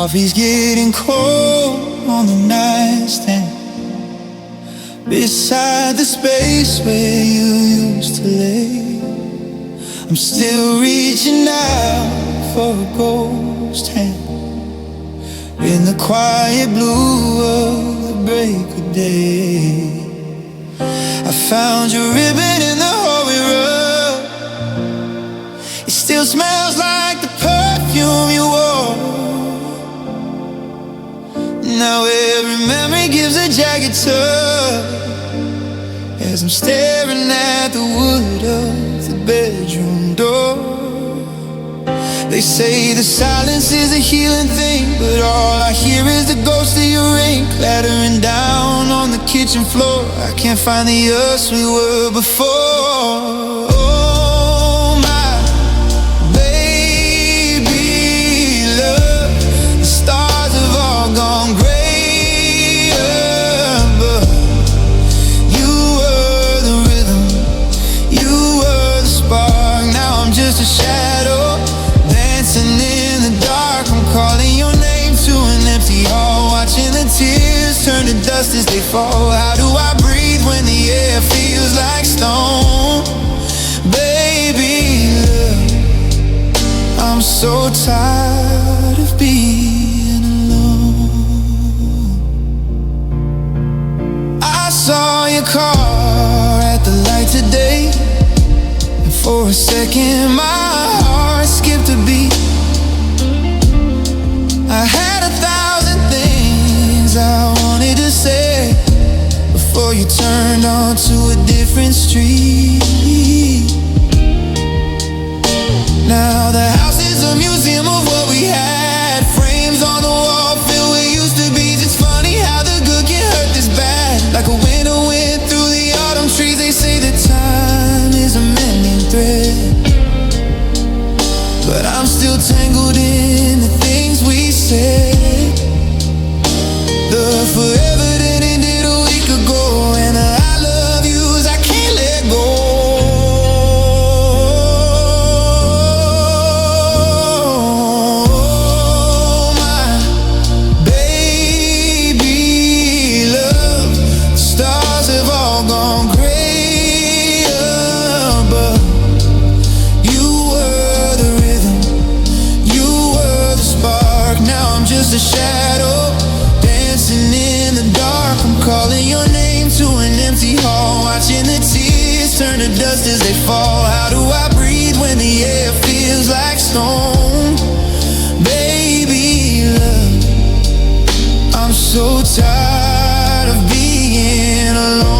Coffee's getting cold on the nightstand beside the space where you used to lay. I'm still reaching out for a ghost hand in the quiet blue of the break of day. I found your ribbon in the hole we rub. It still smells like the perfume you wore. Now every memory gives a jagged tug as I'm staring at the wood of the bedroom door. They say the silence is a healing thing, but all I hear is the ghost of your ring clattering down on the kitchen floor. I can't find the us we were before. Oh my baby love, the stars have all gone grayer, but you were the rhythm, you were the spark. Now I'm just a shadow dancing in the dark. I'm calling your name to an empty hall, watching the tears turn to dust as they fall. How do I breathe when the air feels like stone? Baby, love, I'm so tired of being alone. I saw your car at the light today, and for a second my heart skipped a beat. I had 1,000 things I wanted to say before you turned onto a different street. Now the house is a museum of what we had, frames on the wall filled with used to be. It's funny how the good can hurt this bad. Like a winter wind through the autumn trees, they say that time is a mending thread, but I'm still tangled in the things we said. The forever that ended a week ago, and the I love yous I can't let go. Oh my baby love, the stars have all gone grayer, but you were the rhythm, you were the spark. Now I'm just a shadow dancing in the dark. I'm calling your name to an empty hall, watching the tears turn to dust as they fall. How do I breathe when the air feels like stone? Baby love, I'm so tired of being alone.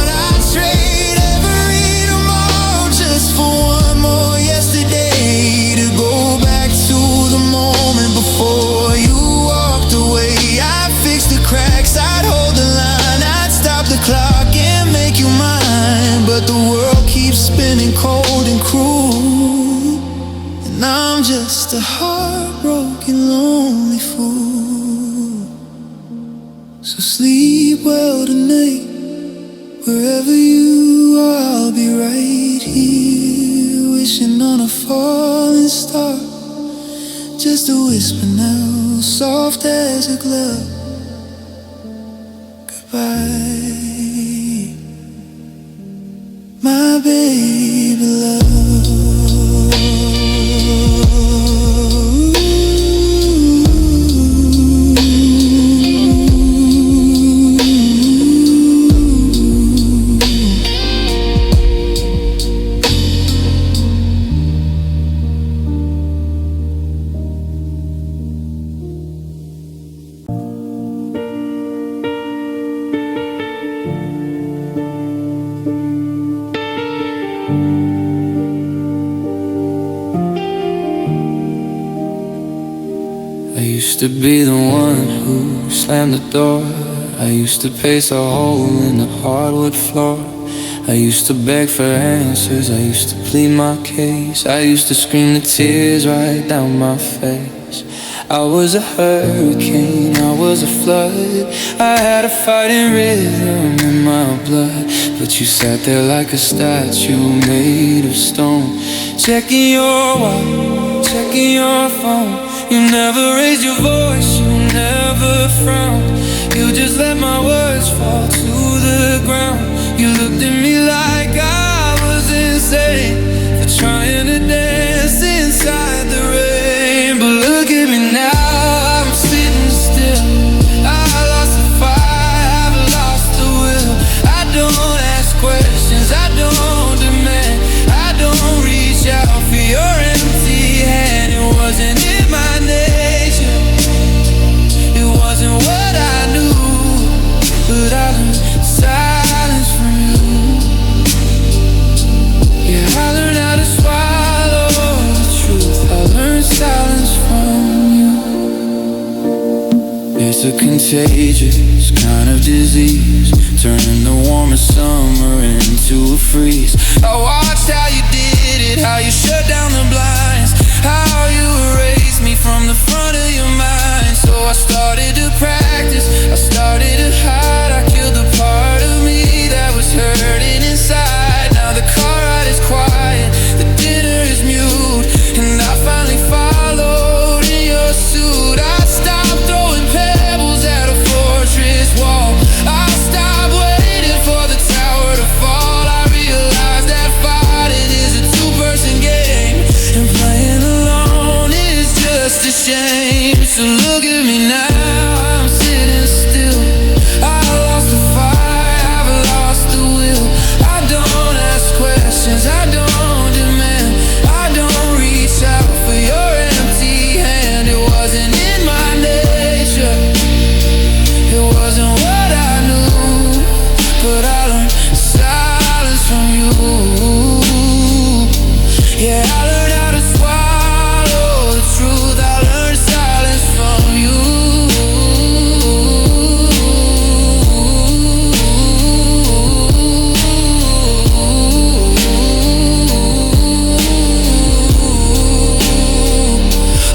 I'd trade every tomorrow just for one more yesterday, to go back to the moment before you walked away. I'd fix the cracks, I'd hold the line, I'd stop the clock and make you mine. But the world keeps spinning cold and cruel, and I'm just a heartbroken, lonely fool. So sleep well tonight, wherever you are, I'll be right here, wishing on a falling star. Just a whisper now, soft as a glove. Goodbye, my baby love. I used to be the one who slammed the door. I used to pace a hole in the hardwood floor. I used to beg for answers, I used to plead my case. I used to scream the tears right down my face. I was a hurricane, I was a flood. I had a fighting rhythm in my blood. But you sat there like a statue made of stone, checking your watch checking your phone. You never raised your voice, you never frowned. You just let my words fall to the ground. You looked at me like I was insane for trying to dance inside the rain. But look at me now, I'm sitting still. I lost the fight, I've lost the will. I don't ask questions, I don't demand. I don't reach out for your empty hand. It wasn't in my nature, it wasn't what I knew. But I learned silence from you. Yeah, I learned how to swallow the truth. I learned silence from you. It's a contagious kind of disease, turning the warmest summer into a freeze. I watched how you did it, how you shut down the blinds, how you erased me from the front of your mind. So I started to practice, I started to hide. I killed the part of me that was hurting inside. Now the car ride is quiet, the dinner is mute, and I finally followed in your suit. I stopped throwing pebbles at a fortress wall. I stopped waiting for the tower to fall. I realized that fighting is a two-person game, and playing alone is just a shame. So look at me now, I'm sitting still. I lost the fight, I've lost the will. I don't ask questions, I don't demand. I don't reach out for your empty hand. It wasn't in my nature, it wasn't what I knew. But I learned silence from you. Yeah, I learned how to swallow the truth. I learned silence from you.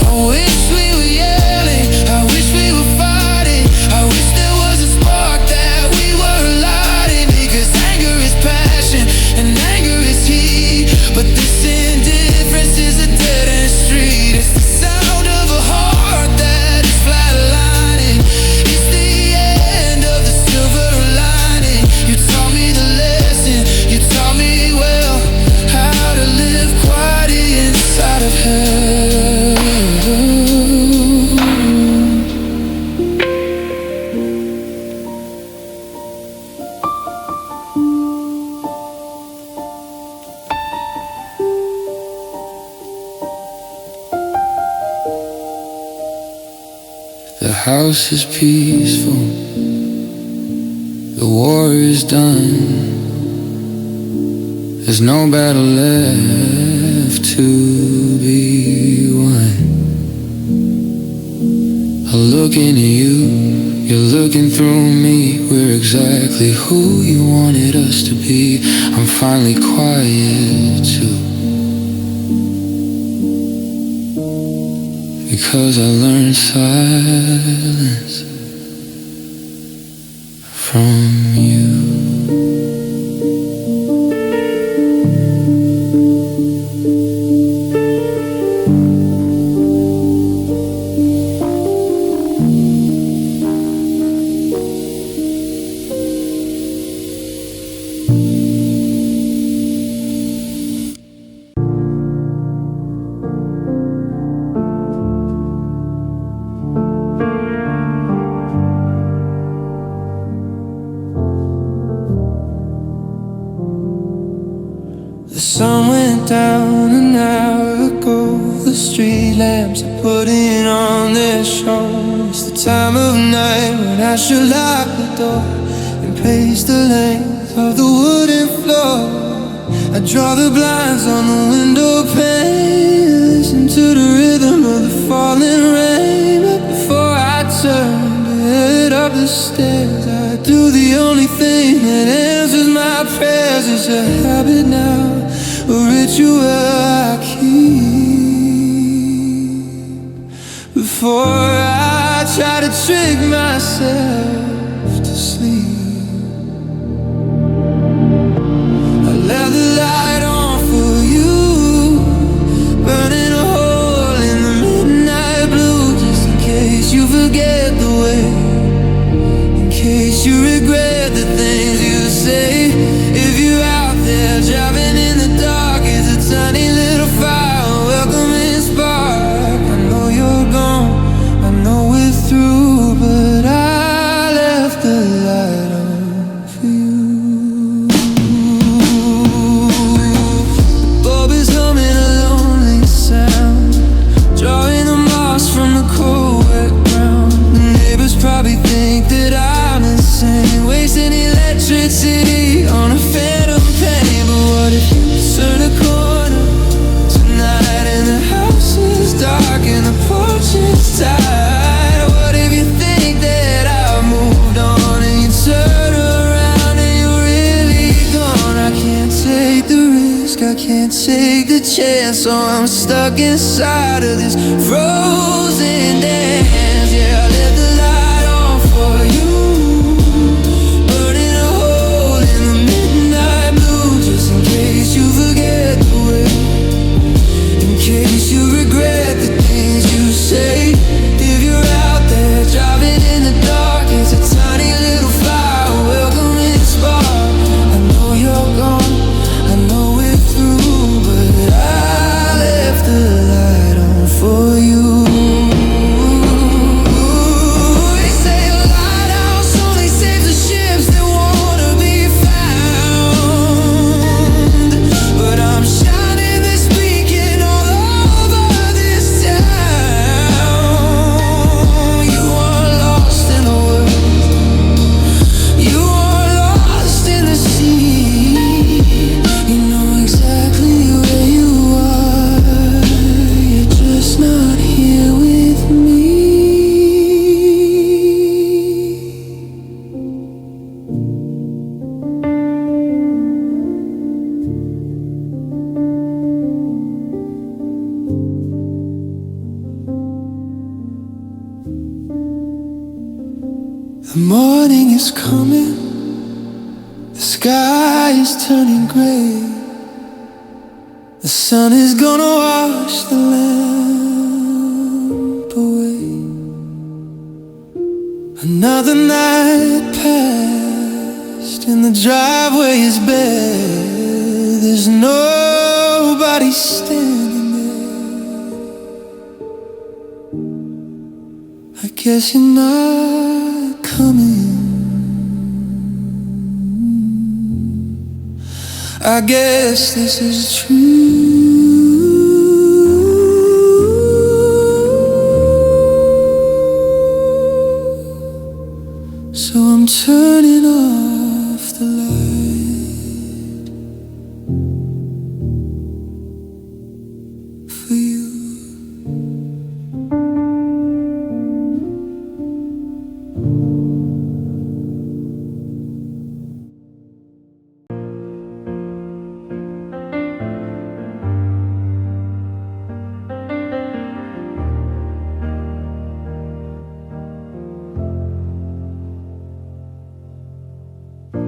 I wish we were yelling, I wish we were fighting. I wish there was a spark that we were lighting. Because anger is passion and anger is heat, but this indifference is a dead-end street. It's the sound of a heart that is flatlining. It's the end of the silver lining. You taught me the lesson, you taught me well, how to live quietly inside of hell. The house is peaceful, the war is done. There's no battle left to be won. I'm looking at you, you're looking through me. We're exactly who you wanted us to be. I'm finally quiet too, because I learned silence from you. The sun went down an hour ago. The street lamps are putting on their show. It's the time of night when I should lock the door and pace the length of the wooden floor. I draw the blinds on the window pane, listen to the rhythm of the falling rain. But before I turn to head up the stairs, I do the only thing that answers my prayers. It's a habit now, a ritual I keep. Before I try to trick myself to sleep, I left the light on for you, burning a hole case you regret the things you say. If you're out there driving in the dark, it's a tiny little fire, welcoming spark. I know you're gone, I know we're through, but I left the light on for you. Bob is humming a lonely sound, drawing the moss from the cold wet ground. The neighbors probably think that I'm insane, wasting electricity on a phantom pain. But what if you turn a corner tonight and the house is dark and the porch is tight? What if you think that I've moved on and you turn around and you're really gone? I can't take the risk, I can't take the chance, so I'm stuck inside of this frozen dance. Yeah, I left the light on for you, burning a hole in the midnight blue, just in case you forget the way, in case you regret the things you say. If you're out there driving in the dark, it's a tiny little fire, welcoming spark. I know you're gone, I know we're through, but I left the light on for you. They say a lighthouse only saves the ships that wanna be found, but I'm shining this beacon all over this town. You are lost in the world, you are lost in the sea. You know exactly where you are, you're just not here with me. The morning is coming, the sky is turning gray, the sun is gonna wash the lamp away. Another night passed and the driveway is bare, there's nobody standing there. I guess you're not coming, I guess this is true. So I'm turning off the light for you.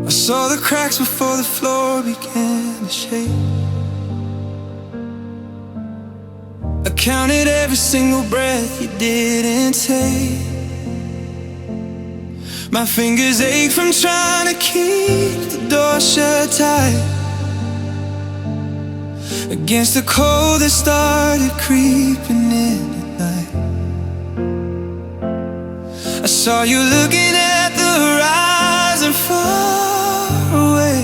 I saw the cracks before the floor began to shake. I counted every single breath you didn't take. My fingers ache from trying to keep the door shut tight against the cold that started creeping in at night. I saw you looking at the horizon far away,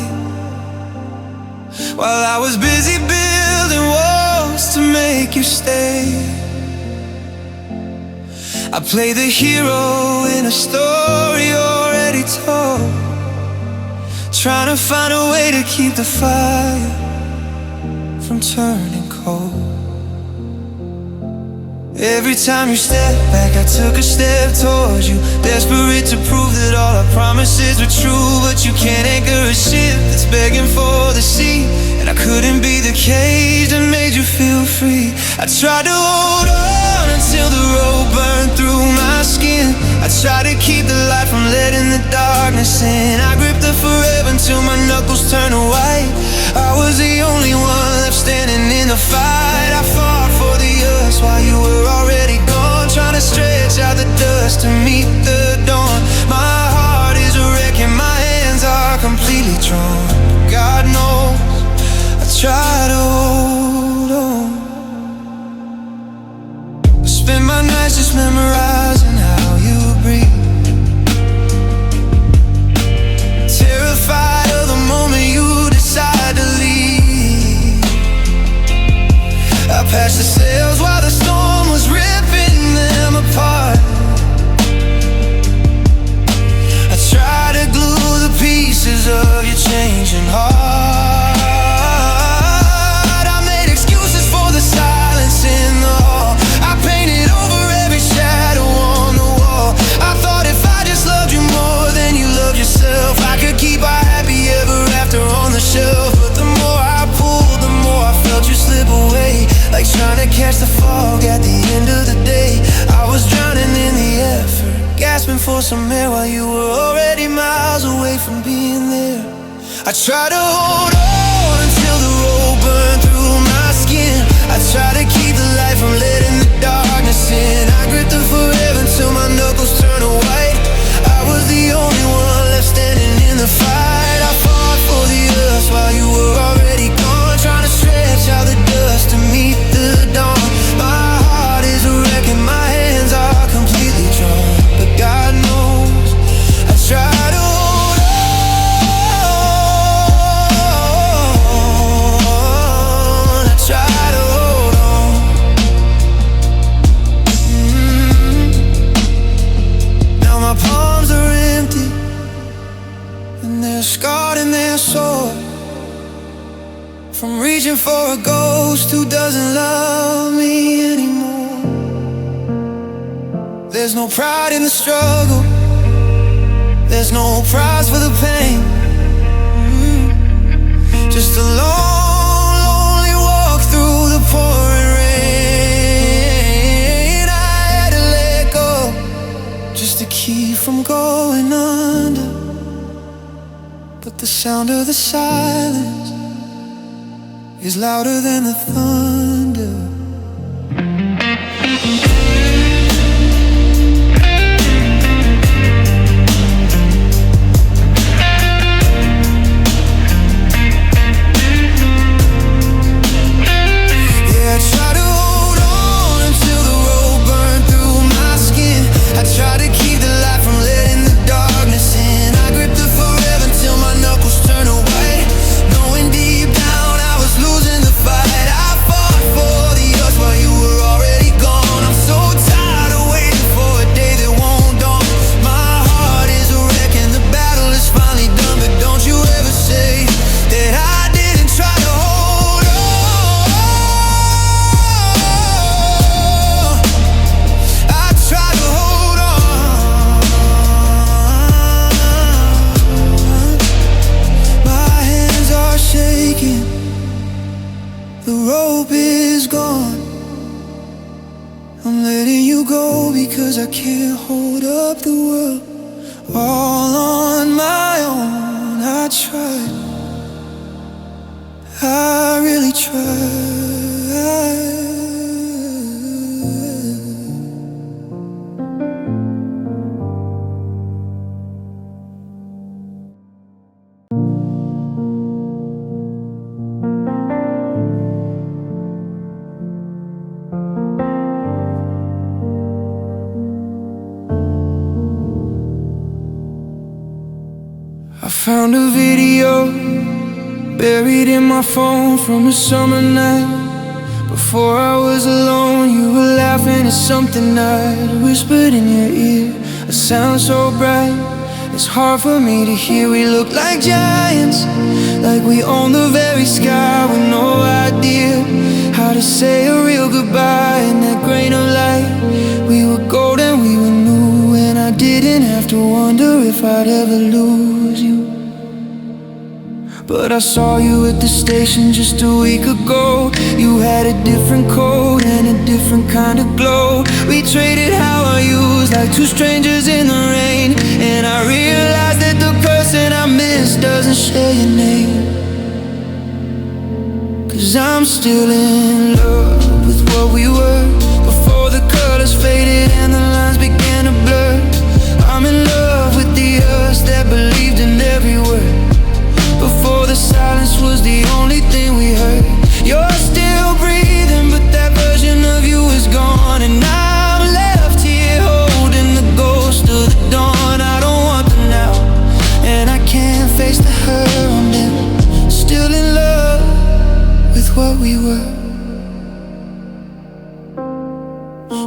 while I was busy building walls to make you stay. I played the hero in a story already told, trying to find a way to keep the fire from turning cold. Every time you step back, I took a step towards you, desperate to prove that all our promises were true. But you can't anchor a ship that's begging for the sea, and I couldn't be the cage that made you feel free. I tried to hold on until the rope burned through my skin. I tried to keep the light from letting the darkness in. I gripped the forever until my knuckles turned white. I was the only one left standing in the fight. I fought for the us while you were already gone, trying to stretch out the dust to meet the dawn. My heart is a some air while you were already miles away from being there. I tried to hold on until the road burned through my skin. I tried to keep the light from letting the darkness in. I gripped it forever until my knuckles turned white. I was the only one left standing in the fight. I fought for the earth while you were already gone, trying to stretch out the dust to meet the dawn. My heart is a wreck and my hands are completely drawn, but God knows I tried to hold on. I tried to hold on. Now my palms are empty and they're scarred and they're sore from reaching for a ghost who doesn't love me anymore. There's no pride in the struggle, there's no prize for the pain. Just a long, lonely walk through the pouring rain. I had to let go just to keep from going under, but the sound of the silence is louder than the thunder. Yeah, I tried to hold on until the road burned through my skin. I tried to keep the light from letting the darkness in. I gripped it forever until my knuckles turned white, knowing deep down I was losing the fight. I fought for the earth while you were already gone. I'm so tired of waiting for a day that won't dawn. My heart is a wreck and the battle is finally done, but don't you ever say that I didn't try to hold on. I tried to hold on. My hands are shaking, the rope is gone. I'm letting you go because I can't hold up the world all on my own. I tried, I really tried. I found a video buried in my phone from a summer night. Before I was alone, you were laughing at something I'd whispered in your ear. A sound so bright, it's hard for me to hear. We look like giants, like we own the very sky, with no idea how to say a real goodbye. In that grain of light, we were golden, we were new, and I didn't have to wonder if I'd ever lose you. But I saw you at the station just a week ago. You had a different coat and a different kind of glow. We traded how I used, like two strangers in the rain. And I realized that the person I miss doesn't share your name. 'Cause I'm still in love with what we were, before the colors faded and the lines began to blur. I'm in love with the us that believed in every word, before the silence was the only thing we heard. You're still breathing, but that version of you is gone. And I'm left here holding the ghost of the dawn. I don't want them now, and I can't face the hurt. I'm still in love with what we were.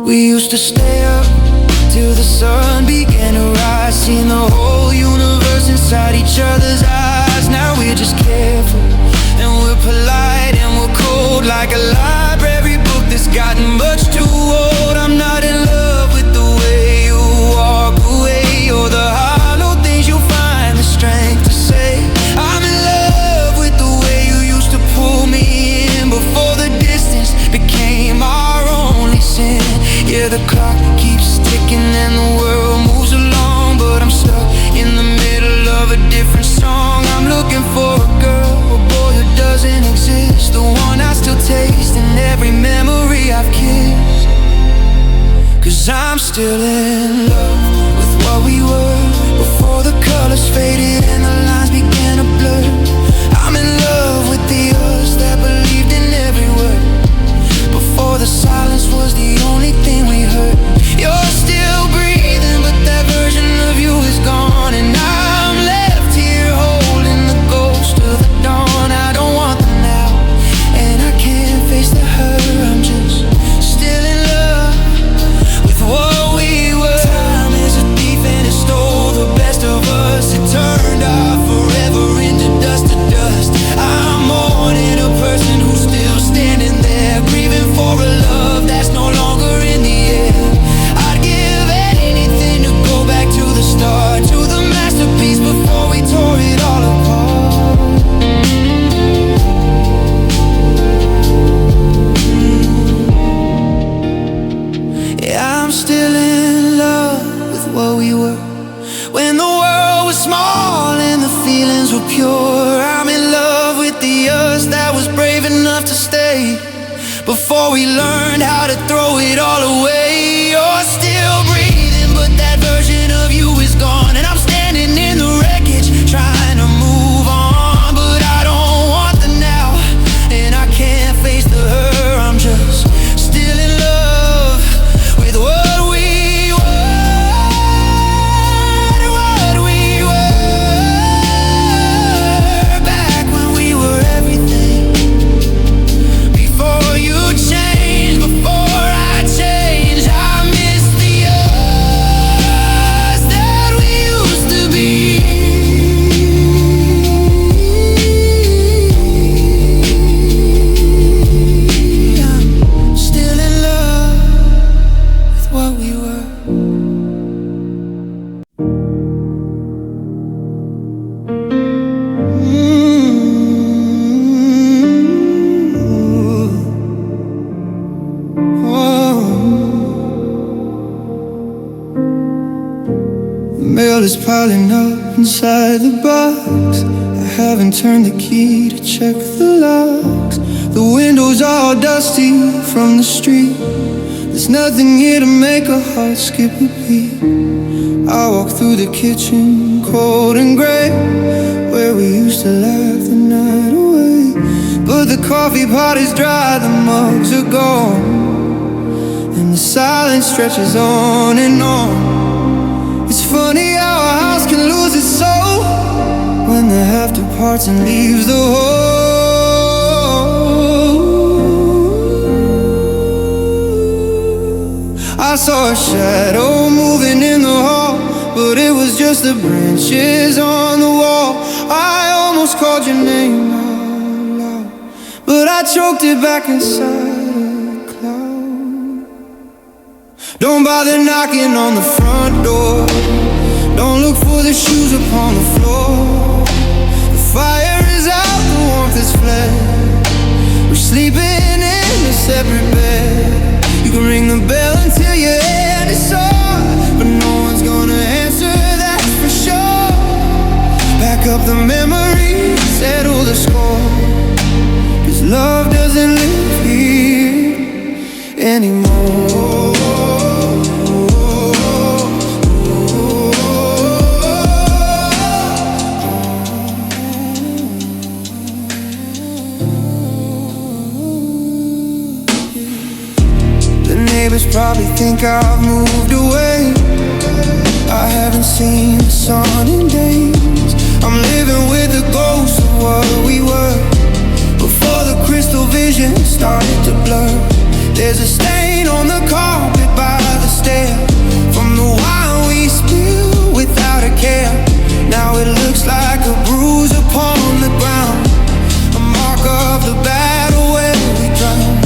We used to stay up till the sun began to rise, seeing the whole universe inside each other's eyes. Now we're just careful, and we're polite, and we're cold, like a library book that's gotten much too old. I'm not in love with the way you walk away, or the hollow things you find the strength to say. I'm in love with the way you used to pull me in, before the distance became our only sin. Yeah, the clock keeps ticking and the world moves along, was small and the feelings were pure. I'm in love with the us that was brave enough to stay before we learned how to throw it all away. You're still breathing, but that version of you is gone, and I'm standing in the wreckage trying to move on. But I don't want the now, and I can't face the her. I'm just still in love with what we back when we were everything. Before you change, before I change, I miss the us that we used to be. I'm still in love with what we were. Mail is piling up inside the box. I haven't turned the key to check the locks. The windows are all dusty from the street. There's nothing here to make a heart skip a beat. I walk through the kitchen, cold and gray, where we used to laugh the night away. But the coffee pot is dry, the mugs are gone, and the silence stretches on and on. It's funny how a house can lose its soul when the half departs and leaves the whole. I saw a shadow moving in the hall, but it was just the branches on the wall. I almost called your name out loud, but I choked it back inside a cloud. Don't bother knocking on the front door. Don't look for the shoes upon the floor. The fire is out, the warmth is fled. We're sleeping in a separate bed. You can ring the bell until your head is sore, but no one's gonna answer, that's for sure. Back up the memories, settle the score, 'cause love doesn't live here anymore. Neighbors probably think I've moved away. I haven't seen the sun in days. I'm living with the ghost of what we were before the crystal vision started to blur. There's a stain on the carpet by the stair from the wine we spilled without a care. Now it looks like a bruise upon the ground, a mark of the battle where we drowned.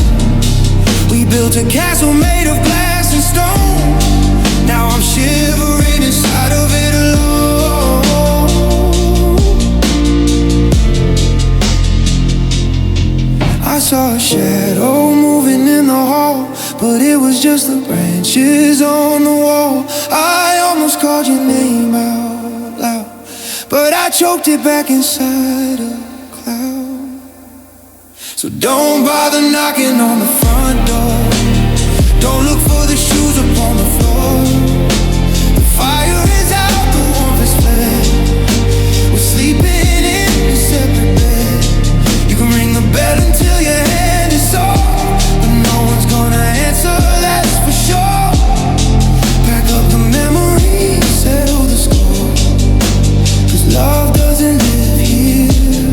We built a castle made of glass and stone. Now I'm shivering inside of it alone. I saw a shadow moving in the hall, but it was just the branches on the wall. I almost called your name out loud, but I choked it back inside a cloud. So don't bother knocking on the front door. Don't look for the shoes upon the floor. The fire is out, the warmth is fled. We're sleeping in a separate bed. You can ring the bell until your head is sore, but no one's gonna answer, that's for sure. Pack up the memories, settle the score, 'cause love doesn't live here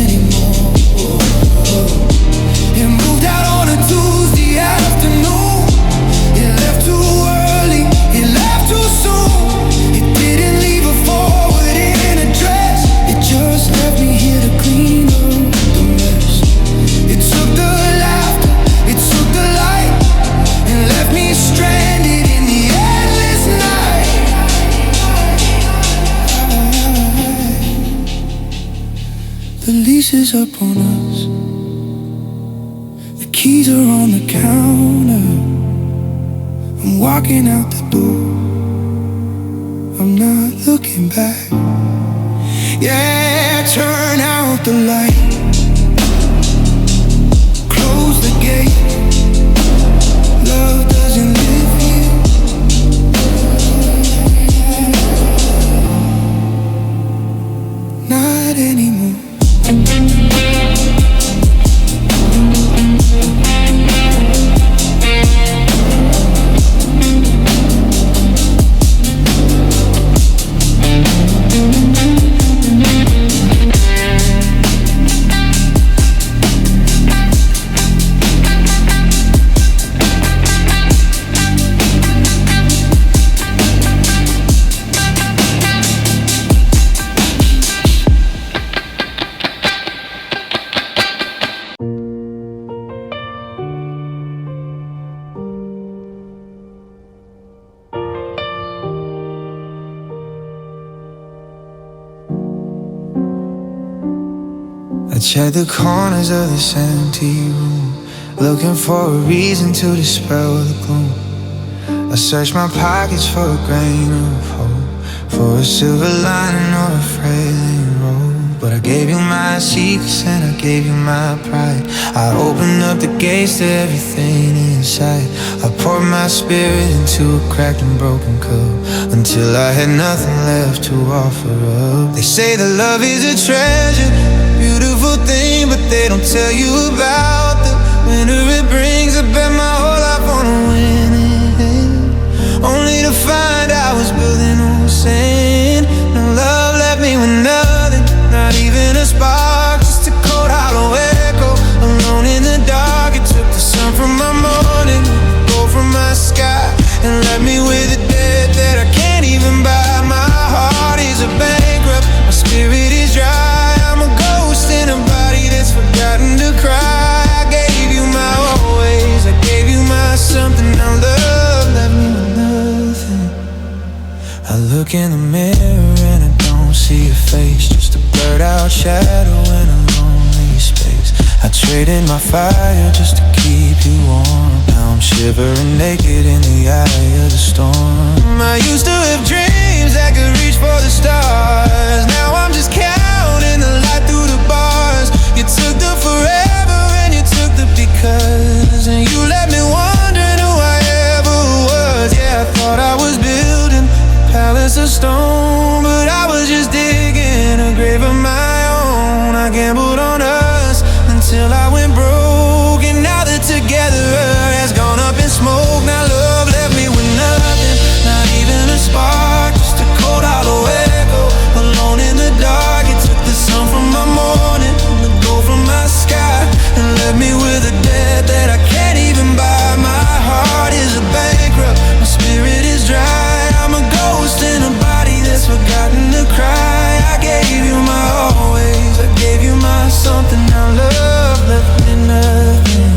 anymore. It moved out on a Tuesday afternoon. It left too early, it left too soon. It didn't leave a forwarding address, it just left me here to clean up the mess. It took the laughter, it took the light, and left me stranded in the endless night. The leash is up on us, keys are on the counter. I'm walking out the door. I'm not looking looking back. Yeah, turn out the light, close the gate. Love doesn't live here. Not anymore. I check the corners of this empty room, looking for a reason to dispel the gloom. I search my pockets for a grain of hope, for a silver lining or a frailing road. But I gave you my secrets and I gave you my pride. I opened up the gates to everything inside. I poured my spirit into a cracked and broken cup, until I had nothing left to offer up. They say that love is a treasure, beautiful thing, but they don't tell you about the winter it brings. I bet my whole life on a winning, only to find I was building on sand. No love left me with nothing, not even a spark, just a cold hollow echo. Alone in the dark, it took the sun from my morning, gold from my sky, and left me with a debt that I can't even buy. My heart is a bankrupt, my spirit is dry. In a body that's forgotten to cry. I gave you my always, I gave you my something. Now love left me with nothing. I look in the mirror and I don't see a face, just a blurred out shadow in a lonely space. I traded my fire just to keep you warm. Now I'm shivering naked in the eye of the storm. I used to have dreams that could reach for the stars. Now I'm just counting the light through the bars. You took the forever and you took the because, and you left me wondering who I ever was. Yeah, I thought I was building a palace of stone, but I was just digging a grave of my own. I gambled on us until I went broke, and now that together has gone up in smoke. Now love left me with nothing, not even a spark, just a cold hollow echo. Alone in the dark, it took the sun from my morning, the gold from my sky, and left me with a debt that I can't even buy. My heart is a bankrupt, my spirit is dry. I'm a ghost in a body that's forgotten to cry. I gave you my always, I gave you my something. Now love left me nothing.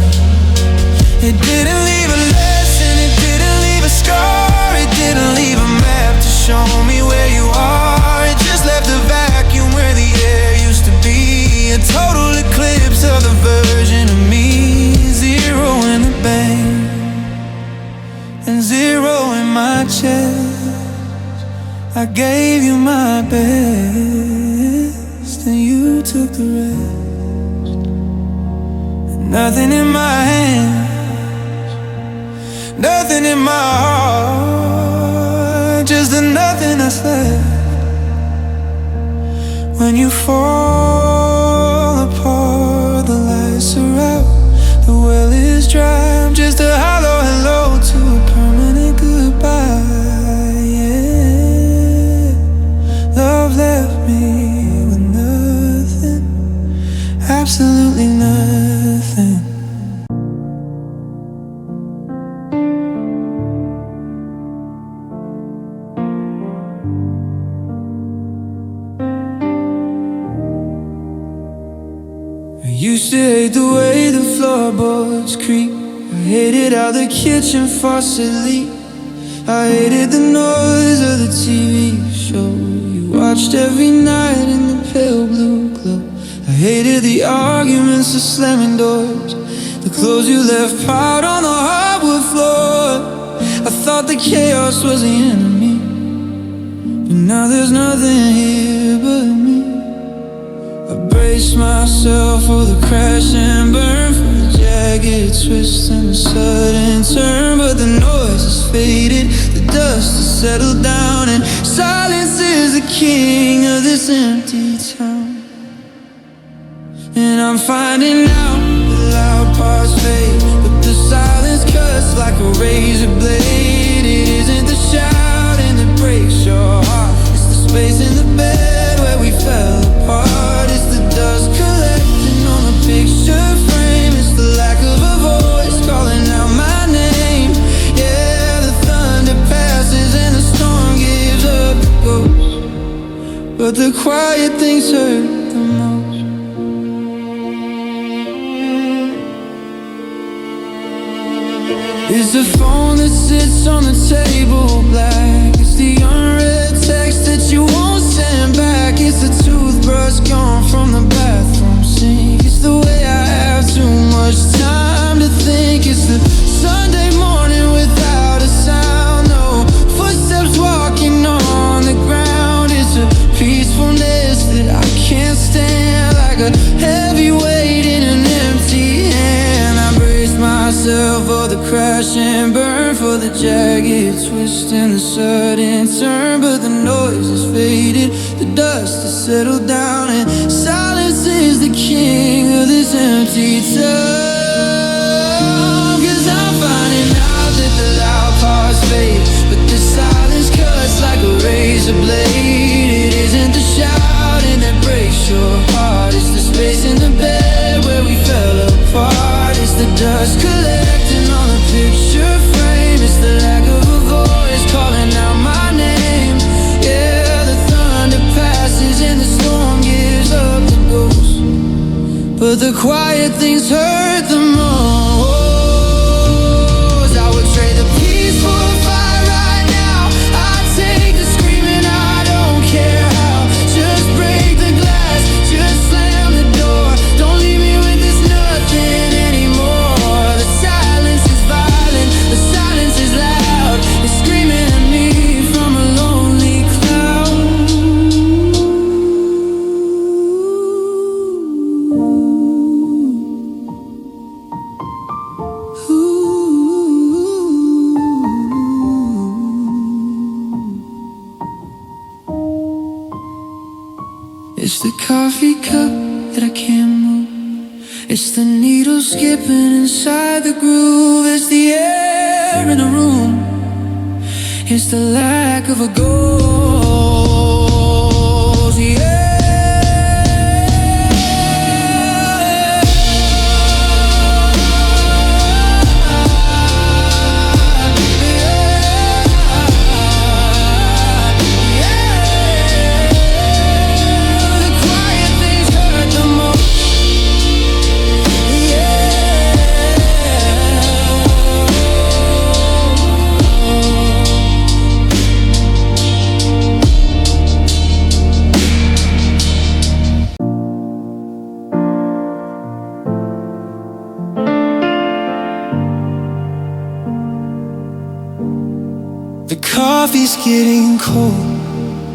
It didn't leave a lesson, it didn't leave a scar, it didn't leave a map to show me where you are. It just left a vacuum where the air used to be, a total eclipse of the version of me. Zero in the bank and zero in my chest. I gave you my best and you took the rest. And nothing in my hands, nothing in my heart, just a nothingness left. When you fall apart, the lights are out, the well is dry. I'm just a hollow hello to a permanent goodbye. Yeah, love left me with nothing, absolutely nothing. Used to hate the way the floorboards creak. I hated how the kitchen faucet leaked. I hated the noise of the TV show you watched every night in the pale blue glow. I hated the arguments, the slamming doors, the clothes you left piled on the hardwood floor. I thought the chaos was the enemy, And now there's nothing here but me. I brace myself for the crash and burn, for the jagged twist and the sudden turn. But the noise has faded, the dust has settled down, and silence is the king of this empty town. And I'm finding out the loud parts fade, but the silence cuts like a razor blade. It isn't the shouting that breaks your heart, it's the space in the bed where we fell apart. It's the dust collecting on a picture frame. It's the lack of a voice calling out my name. Yeah, the thunder passes and the storm gives up the ghost, but the quiet things hurt the most. It's the phone that sits on the table black. It's the unread text that you won't send back. It's the toothbrush gone from the bathroom sink. It's the way I have too much time to think. It's the Sunday morning without a sound. No footsteps walking on the ground. It's a peacefulness that I can't stand, like a heavy weight in an empty hand. I brace myself for the crash and burn, for the jagged twist and the sudden turn. But the noise has faded, the dust has settled down, and silence is the king of this empty town. 'Cause I'm finding out that the loud parts fade, but the silence cuts like a razor blade. It isn't the shouting that breaks your heart, it's the space in the bed where we fell apart. It's the dust collecting on a picture frame. It's the lack of a voice calling out my name. Yeah, the thunder passes and the storm gives up the ghost, but the quiet things hurt the most. I would trade the peace for a fight right now. I'd take the screaming, I don't care how. Just break the glass, just slam the door. Don't leave me with this nothing anymore. The silence is violent, the silence is loud. It's screaming at me from a lonely cloud. It's the coffee cup that I can't move. It's the needle skipping inside the groove. It's the air in the room. It's the lack of a ghost. Yeah. The coffee's getting cold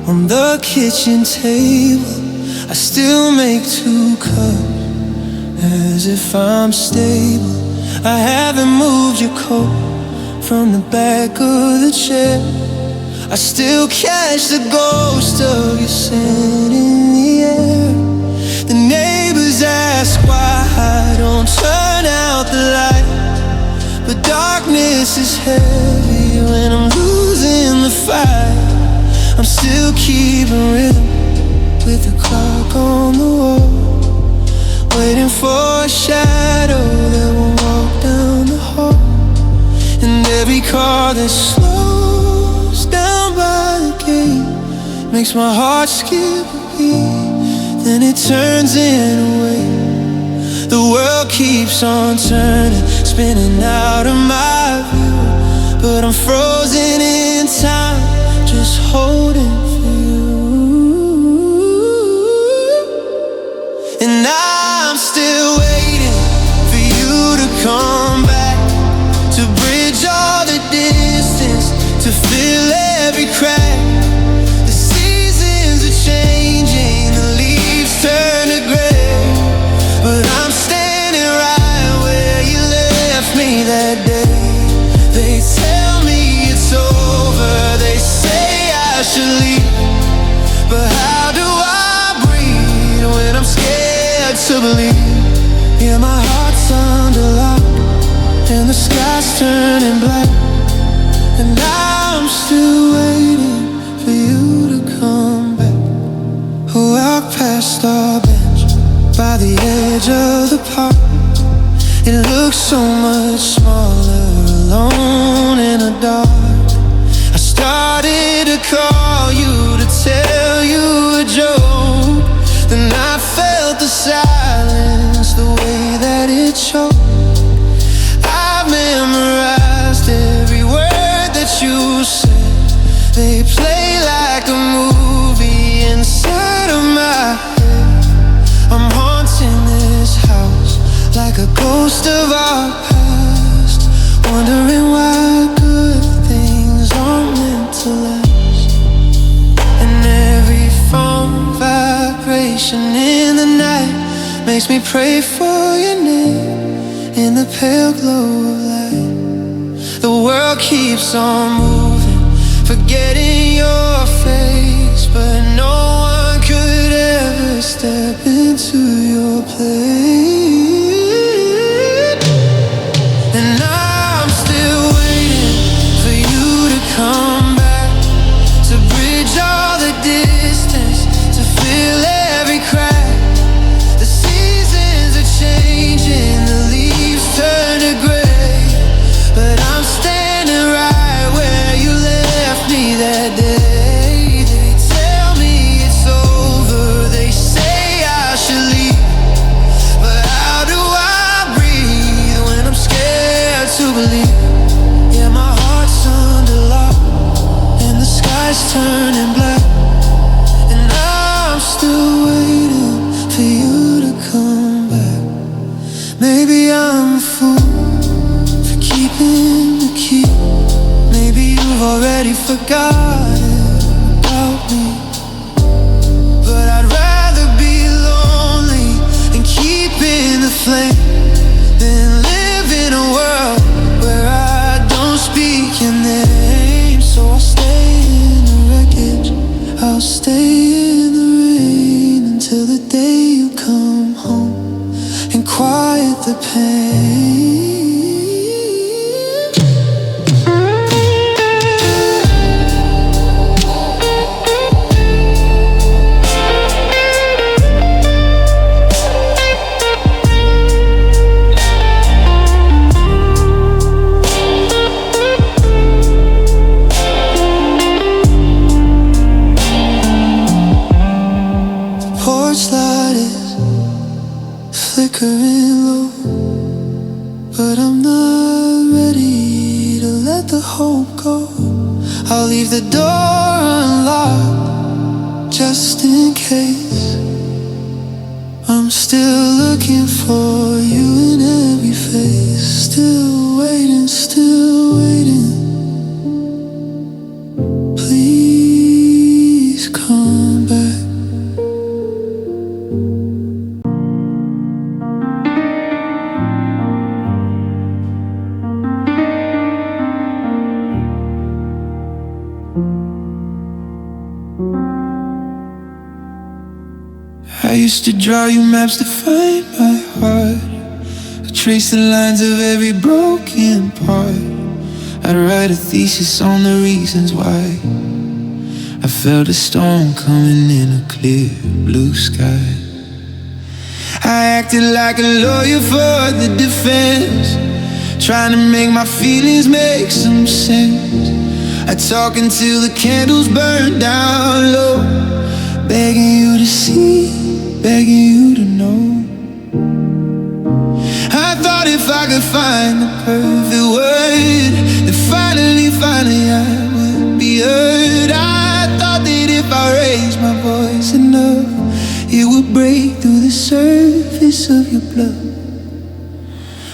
on the kitchen table. I still make 2 cups as if I'm stable. I haven't moved your coat from the back of the chair. I still catch the ghost of your scent in the air. The neighbors ask why I don't turn out the light, but darkness is heavy when I'm losing the fight. I'm still keeping rhythm with the clock on the wall, waiting for a shadow that will walk down the hall. And every car that slows down by the gate makes my heart skip a beat, then it turns in a wave. The world keeps on turning, spinning out of my view, but I'm frozen in time, just holding for you. And I'm still waiting for you to come back, to bridge all the distance, to fill every crack. The believe. Yeah, my heart's under lock and the sky's turning black, and I'm still waiting for you to come back. Walk past our bench by the edge of the park. It looks so much smaller alone in the dark. I started to call you to tell you a joke, then I felt the silence, the way that it choked. I've memorized every word that you said. They play like a movie inside of my head. I'm haunting this house like a ghost of our past, wondering why good things aren't meant to last. And every phone vibration in the night makes me pray for your name in the pale glow of light. The world keeps on moving, forgetting your face, but no one could ever step into your place. And I'm still waiting for you to come back, to bridge all the distance, to fill every crack. The seasons are changing, the leaves turn to gray, but I'm standing right where you left me that day. They tell me it's over, they say I should leave, but how do I breathe when I'm scared to believe? Yeah, my heart's under lock and the sky's turning black, and I'm still waiting for you to come back. Maybe I'm a fool for keeping the key. Maybe you've already forgotten about me, but I'd rather be lonely and keeping the flame than live in a world where I don't speak your name. So I'll stay in the wreckage, I'll stay in the rain until the day you come home and quiet the pain. Porch light is flickering low, but I'm not ready to let the hope go. I'll leave the door unlocked just in case. I'm still looking for you in every face. Still waiting, still waiting. Please come back. I used to draw you maps to find my heart, to trace the lines of every broken part. I'd write a thesis on the reasons why I felt a storm coming in a clear blue sky. I acted like a lawyer for the defense, trying to make my feelings make some sense. I talk until the candles burn down low, begging you to see, begging you to know. I thought if I could find the perfect word, then finally I would be heard. I thought that if I raised my voice enough, it would break through the surface of your blood.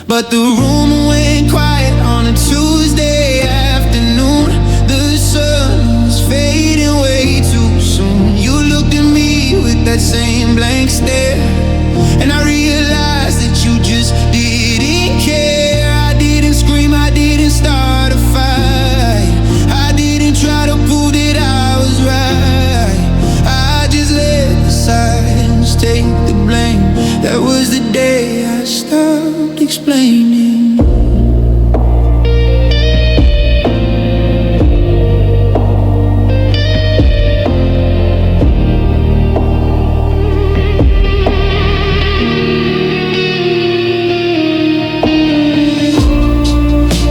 But the room went quiet on a Tuesday afternoon. The sun was fading way too soon. You looked at me with that same blank stare, and I realized that you just didn't care. I didn't scream, I didn't start a fight, I didn't try to prove that I was right. I just let the silence take the blame That was the day I stopped explaining.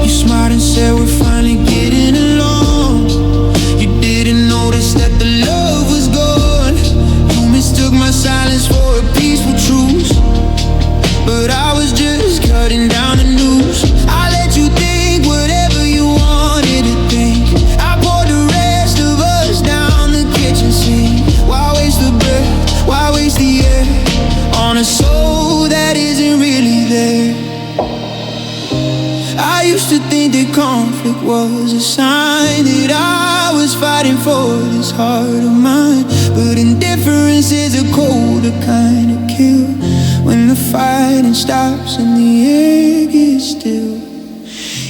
You smiled and said we're finally getting along. You didn't notice that the love was gone. You mistook my silence for a peaceful truce, but I was just cutting down the noose. I let you think whatever you wanted to think. I poured the rest of us down the kitchen sink. Why waste the breath? Why waste the air on a soul that isn't really there? I used to think that conflict was a sign that I was fighting for this heart of mine. But indifference is a colder kind of kill, when the fighting stops and the air gets still.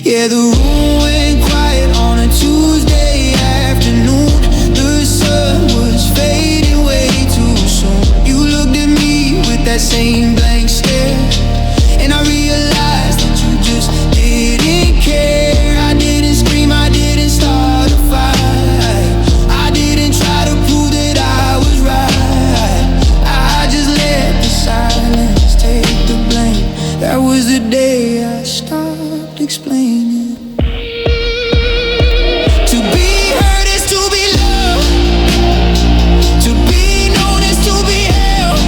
Yeah, the room went quiet on a Tuesday afternoon. The sun was fading way too soon. You looked at me with that same blank stare, and I realized that you just didn't care. I didn't scream, I didn't start a fight. I didn't try to prove that I was right. I just let the silence take the blame. That was the day I stopped explaining. To be heard is to be loved. To be known is to be held.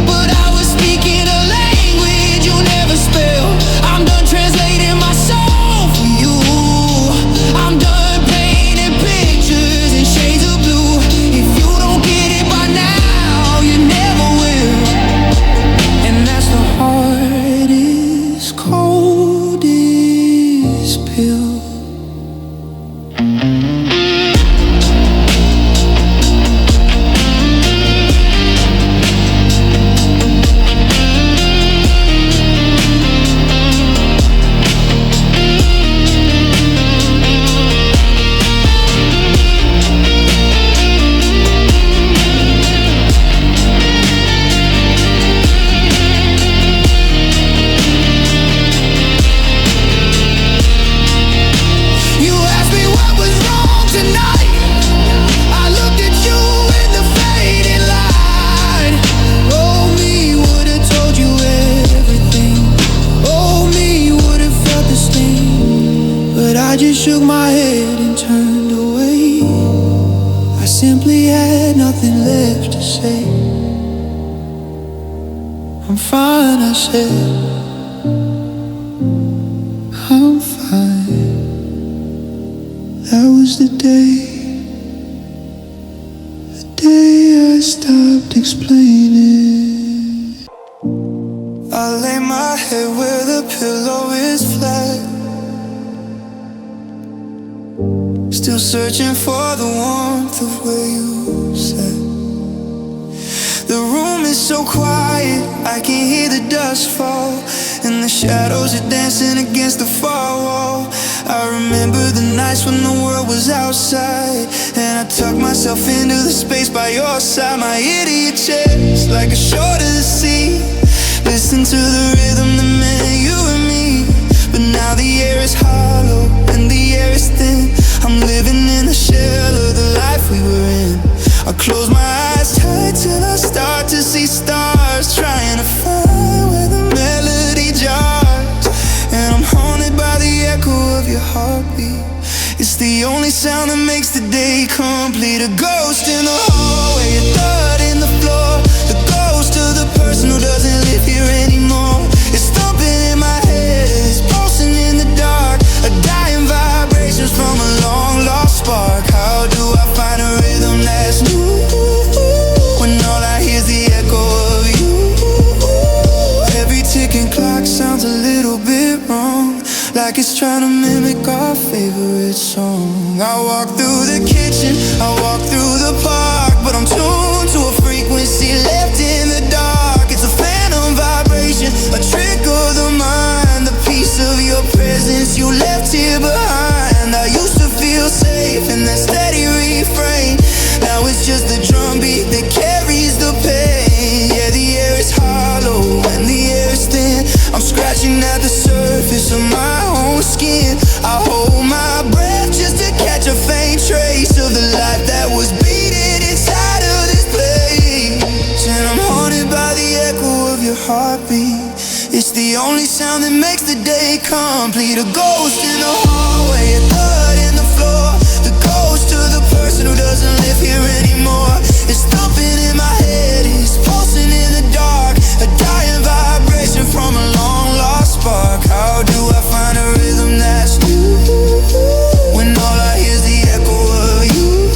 But I was speaking a language you never spell. I'm done translating my soul for you. I'm done painting pictures in shades of blue. If you don't get it by now, you never will. And that's the hardest, coldest pill. You asked me what was wrong tonight. I looked at you in the fading light. Oh, me would've told you everything. Oh, me would've felt the sting. But I just shook my head and turned away. I simply had nothing left to say. I'm fine, I said. I'm fine. That was the day I stopped explaining. I lay my head where the pillow is flat, still searching for the warmth of where you sat. The room is so quiet, I can hear the dust fall, and the shadows are dancing against the far wall. I remember the nights when the world was outside, and I tucked myself into the space by your side. My idiot chest like a shore to the sea, listen to the rhythm that meant you and me. But now the air is hollow and the air is thin. I'm living in the shell of the life we were in. I close my eyes tight till I start to see stars, trying to find where the melody jars. And I'm haunted by the echo of your heartbeat. It's the only sound that makes the day complete. A ghost in the hallway, a thud in the floor, the ghost of the person who doesn't live here anymore. It's thumping in my head, it's pulsing in the dark, a dying vibrations from a long lost spark. How do I find a rhythm that's new when all I hear is the echo of you? Every ticking clock sounds a little bit wrong, like it's trying to mimic our favorite song. I walk through the kitchen, I walk through the park, but I'm tuned to a frequency left in the dark. It's a phantom vibration, a trick of the mind, the piece of your presence you left here behind. I used to feel safe in that steady refrain. Now it's just the drum beat that carries the pain. Yeah, the air is heartbeat. It's the only sound that makes the day complete. A ghost in the hallway, a thud in the floor. The ghost of the person who doesn't live here anymore. It's thumping in my head, it's pulsing in the dark. A dying vibration from a long lost spark. How do I find a rhythm that's new when all I hear is the echo of you?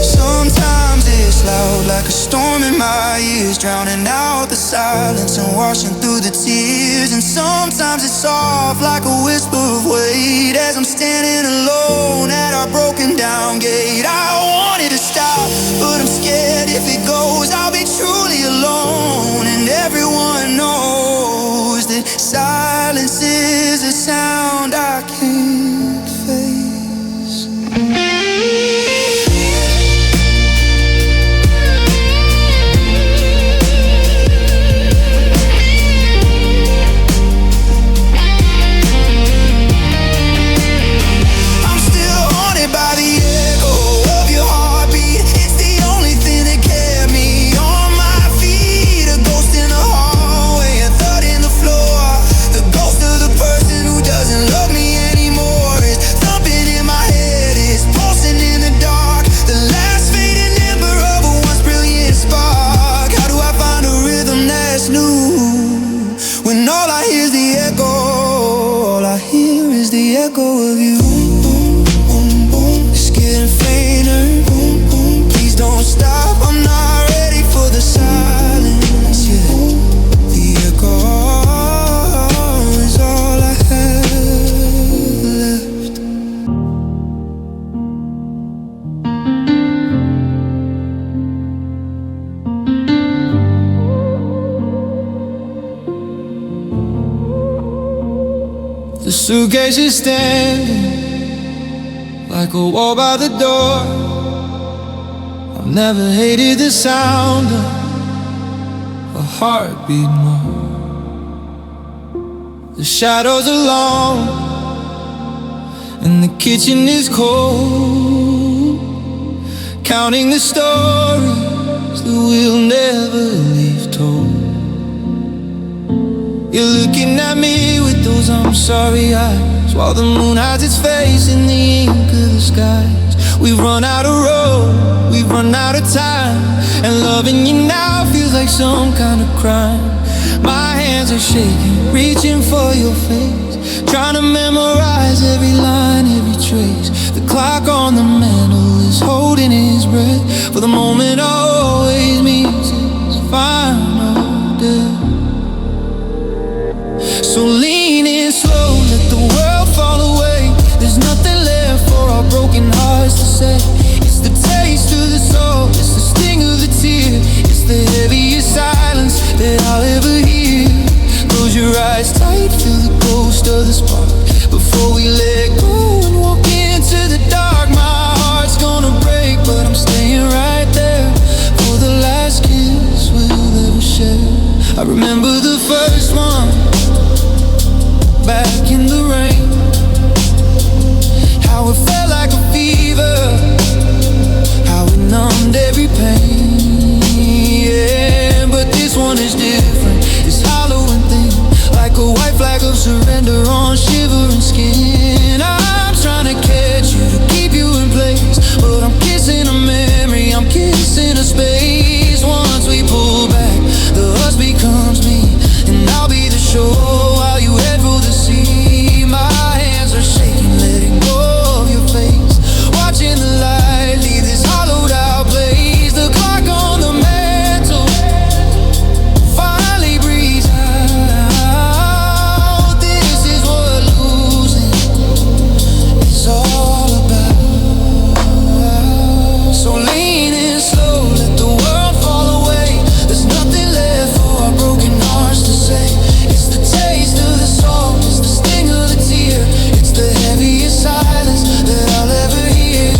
Sometimes it's loud like a storm in my ears, drowning out the silence and washing through the tears. And sometimes it's soft like a whisper of weight as I'm standing alone at our broken down gate. I want it to stop, but I'm scared if it goes I'll be truly alone. And everyone knows that silence is a sound I can't face. The suitcase is standing like a wall by the door. I've never hated the sound of a heartbeat more. The shadows are long and the kitchen is cold, counting the stories that we'll never leave told. You're looking at me with those I'm sorry eyes, while the moon hides its face in the ink of the skies. We've run out of road, we've run out of time, and loving you now feels like some kind of crime. My hands are shaking, reaching for your face, trying to memorize every line, every trace. The clock on the mantle is holding his breath for the moment always means its final death. So lean in slow, let the world fall away. There's nothing left for our broken hearts to say. It's the taste of the soul, it's the sting of the tear, it's the heaviest silence that I'll ever hear. Close your eyes tight, feel the ghost of the spark before we let go and walk into the dark. My heart's gonna break, but I'm staying right there for the last kiss we'll ever share. I remember the first one, back in the rain, how it felt like a fever, how it numbed every pain. Yeah, but this one is different, it's hollow and thin, like a white flag of surrender on shivering skin. I'm trying to catch you, to keep you in place, but I'm kissing a memory, I'm kissing a space. Once we pull back, the us becomes me, and I'll be the shore while you head for the sea. My hands are shaking, letting go of your face, watching the light leave this hollowed out place. The clock on the mantle finally breathes out. This is what losing is all about. So lean in slow, let the world fall away. There's nothing left for our broken hearts to say. It's the taste of the soul, it's the sting of the tear, it's the heaviest silence that I'll ever hear.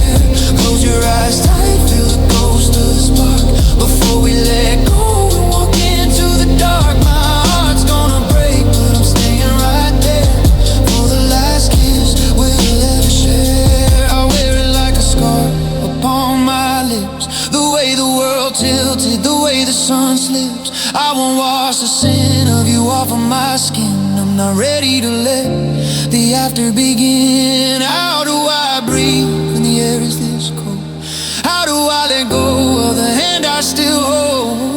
Close your eyes tight, feel the ghost of the spark before we let go and walk into the dark. My heart's gonna break, but I'm staying right there for the last kiss we'll ever share. I wear it like a scar upon my lips, the way the world tilted, the way the sun slips. I won't wash the sin of you off of my skin. I'm not ready to let the after begin. How do I breathe when the air is this cold? How do I let go of the hand I still hold?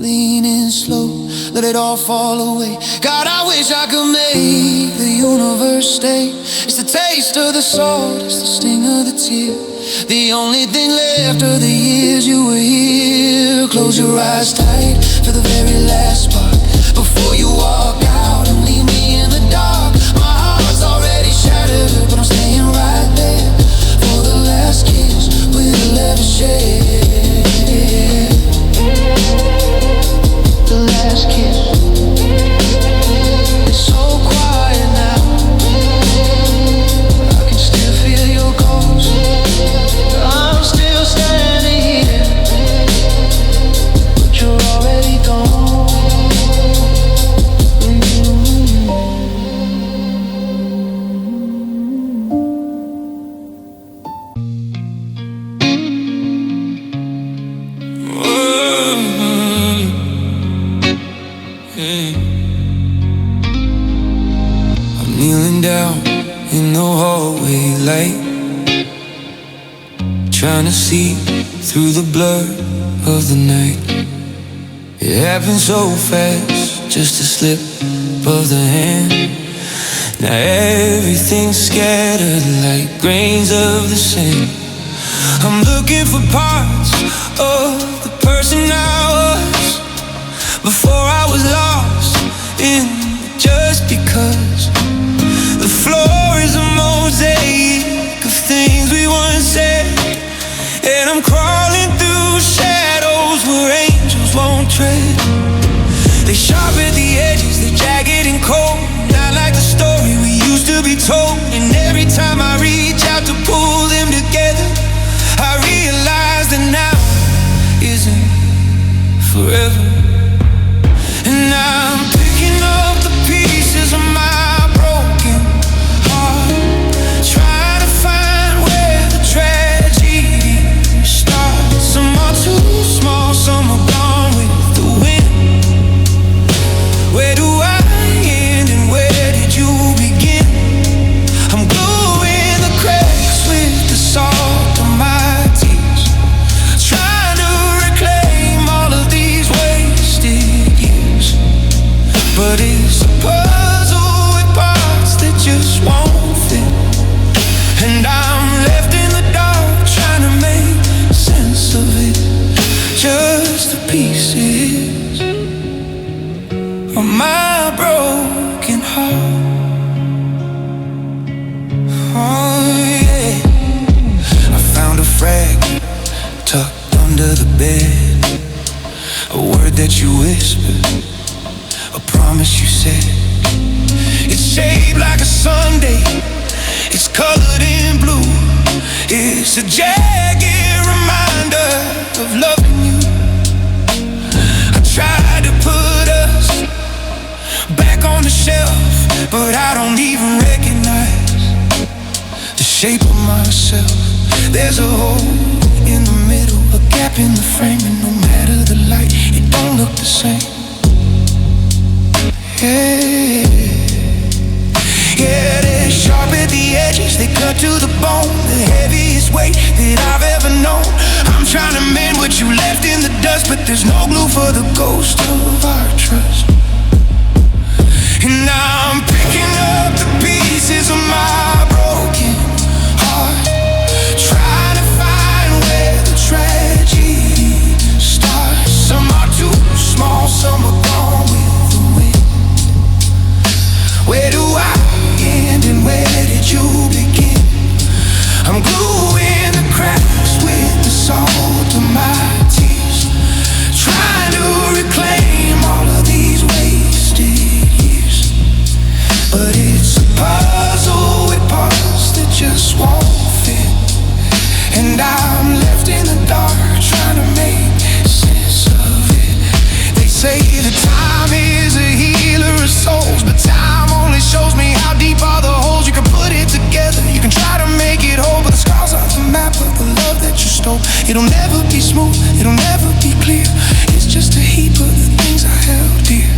Lean in slow, let it all fall away. God, I wish I could make the universe stay. It's the taste of the salt, it's the sting of the tear. The only thing left of the years you were here. Close your eyes tight for the very last part before you walk out and leave me in the dark. My heart's already shattered, but I'm staying right there for the last kiss we'll ever share. The last kiss. It's so quiet now. I can still feel your ghost. I'm still standing here, but you're already gone. I'm kneeling down in the hallway light, trying to see through the blur of the night. It happened so fast, just a slip of the hand. Now everything's scattered like grains of the sand. I'm looking for parts of the person I was before I was lost in just because. The floor is a mosaic of things we once said, and I'm crawling through shadows where angels won't tread. They sharp at the edges, they're jagged and cold, not like the story we used to be told. And every time I reach out to pull them together, I realize that now isn't forever. And I'm picking up the pieces of my broken heart, trying to find where the tragedy starts. Some are too small, some are gone with the wind. Where do I end and where did you begin? I'm gluing the cracks with the salt of my tears, trying to reclaim all of these wasted years. But it's a puzzle with parts that just won't fit, and I'm left in the dark trying to make sense of it. Just the pieces of my broken heart. Oh yeah, I found a fragment tucked under the bed, a word that you whispered, a promise you said. It's shaped like a Sunday, it's colored in blue. It's a jagged reminder of loving you. I tried to put us back on the shelf, but I don't even recognize the shape of myself. There's a hole in the middle, a gap in the frame, and no matter the light, it don't look the same. Yeah, they're sharp at the edges, they cut to the bone, the heaviest weight that I've ever known. I'm trying to mend what you left in the dust, but there's no glue for the ghost of our trust. And now I'm picking up the pieces of my broken heart, trying to find where the tragedy starts. Some are too small, some are gone with the wind. Where do I end and where did you begin? I'm gluing the cracks with the salt of my tears, trying to reclaim all of these wasted years. But it's a puzzle with parts that just won't fit, and I'm left in the dark trying to make sense of it. They say that time is a healer of souls, but time only shows me how deep are the holes. You can put it together, you can try to make it whole, but the scars aren't the map of the love that you stole. stove. It'll never be smooth, it'll never be clear. It's just a heap of the things I held dear.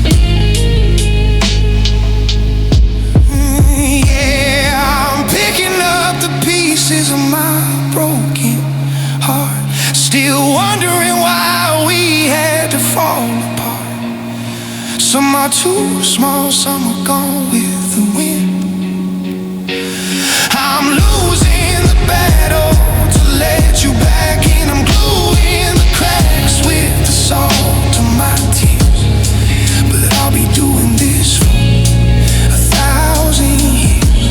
Yeah, I'm picking up the pieces of my broken heart, still wondering why we had to fall apart. Some are too small, some are gone with the wind. I'm losing the battle to let you back in. I'm gluing the cracks with the salt of my tears. But I'll be doing this for 1,000 years.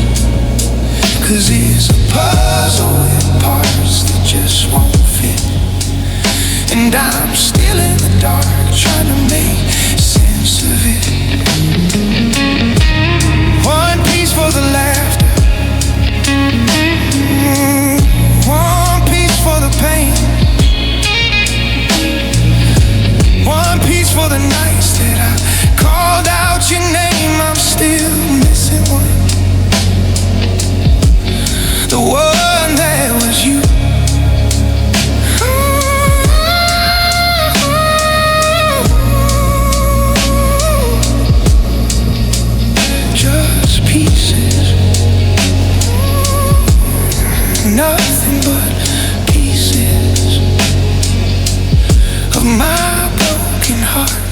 'Cause it's a puzzle with parts that just won't fit. And I'm still in the dark trying to make sense of it. One piece for the laughter, one piece for the pain, one piece for the nights that I called out your name. I'm still missing one, the one that was you. Just pieces, nothing but pieces of my broken heart.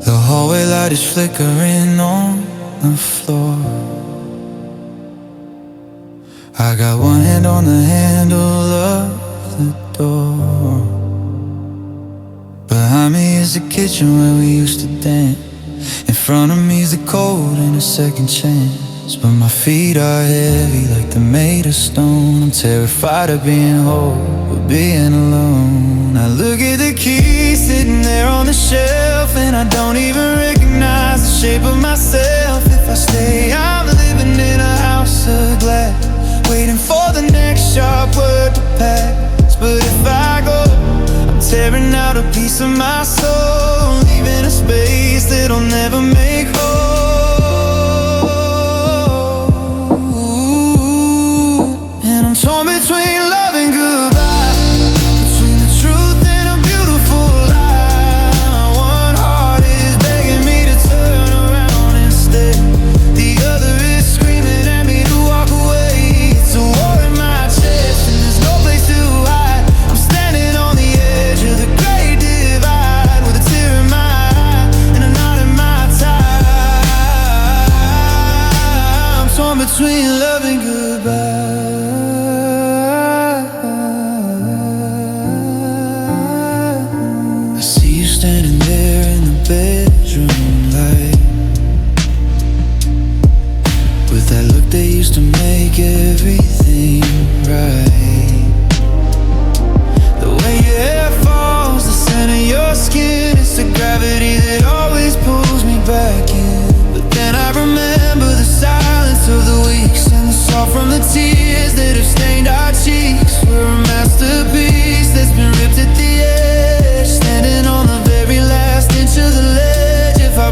The hallway light is flickering on the floor. I got one hand on the handle of the door. Behind me is the kitchen where we used to dance. In front of me is the cold and a second chance. But my feet are heavy like they're made of stone. I'm terrified of being whole or being alone. I look at the key sitting there on the shelf, and I don't even recognize the shape of myself. If I stay, I'm living in a house of glass, waiting for the next sharp word to pass. But if I go, I'm tearing out a piece of my soul, leaving a space that'll never make whole. And I'm torn between love and goodbye, between the truth and a beautiful lie. One heart is begging me to turn around instead. The other is screaming at me to walk away. It's a war in my chest and there's no place to hide. I'm standing on the edge of the great divide, with a tear in my eye and a knot in my tie. I'm torn between love and goodbye. I see you standing there in the bedroom light, with that look that used to make everything right. The way your hair falls, the scent of your skin, it's the gravity that always pulls me back in. But then I remember the silence of the weeks and the salt from the tears that have stained our cheeks. We're a masterpiece that's been ripped at the edge, standing on the very last inch of the ledge. If I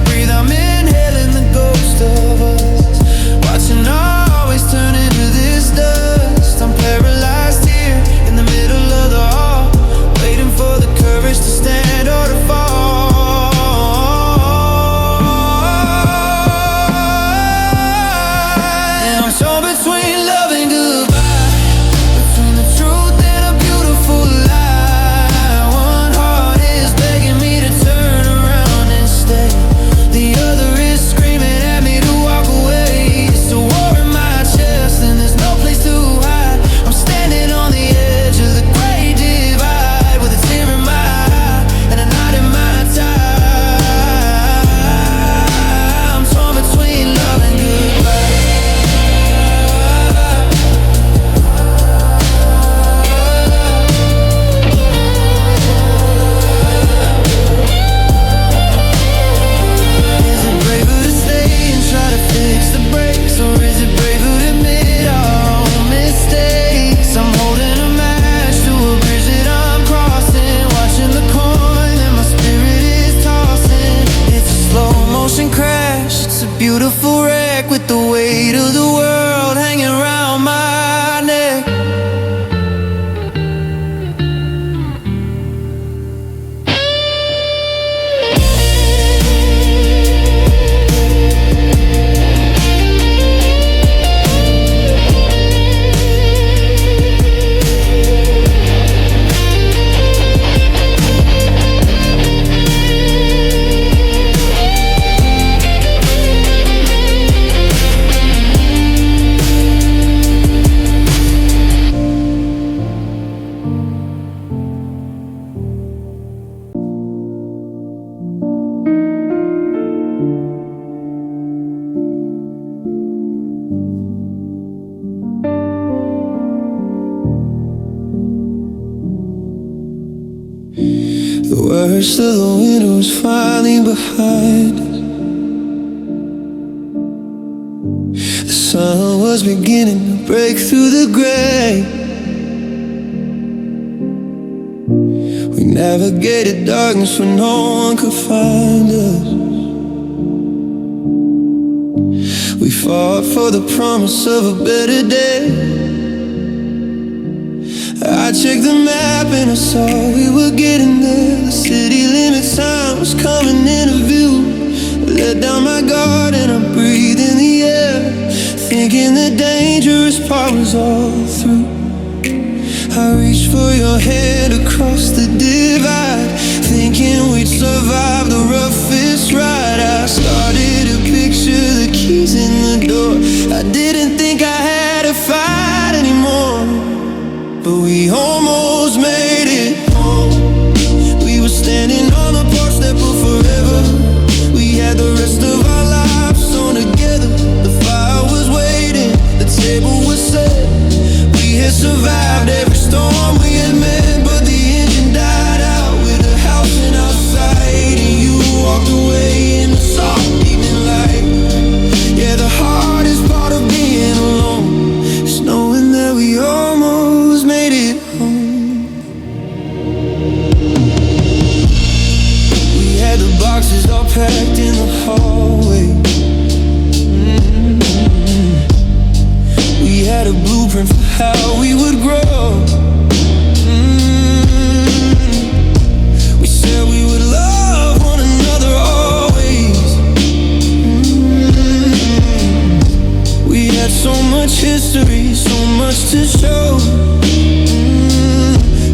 The worst of the winter was finally behind us. The sun was beginning to break through the gray. We navigated darkness where no one could find us. We fought for the promise of a better day. I checked the map and I saw we were getting there. The city limit sign was coming into view. I let down my guard and I'm breathing the air, thinking the dangerous part was all through. I reached for your hand across the divide, thinking we'd survive the roughest ride. I started to picture the keys in the door. I didn't think I had to fight anymore, but we almost made it home. We were standing on the porch that blew forever. We had the rest of our lives sewn together. The fire was waiting, the table was set. We had survived every storm we had met, but the engine died out with the house in our sight. And you walked away in the soft evening light. Yeah, the hardest part of being alone is knowing that we almost made it home. We had the boxes all packed in the hallway. We had a blueprint for how we would grow. We said we would love one another always. We had so much history, so much to show.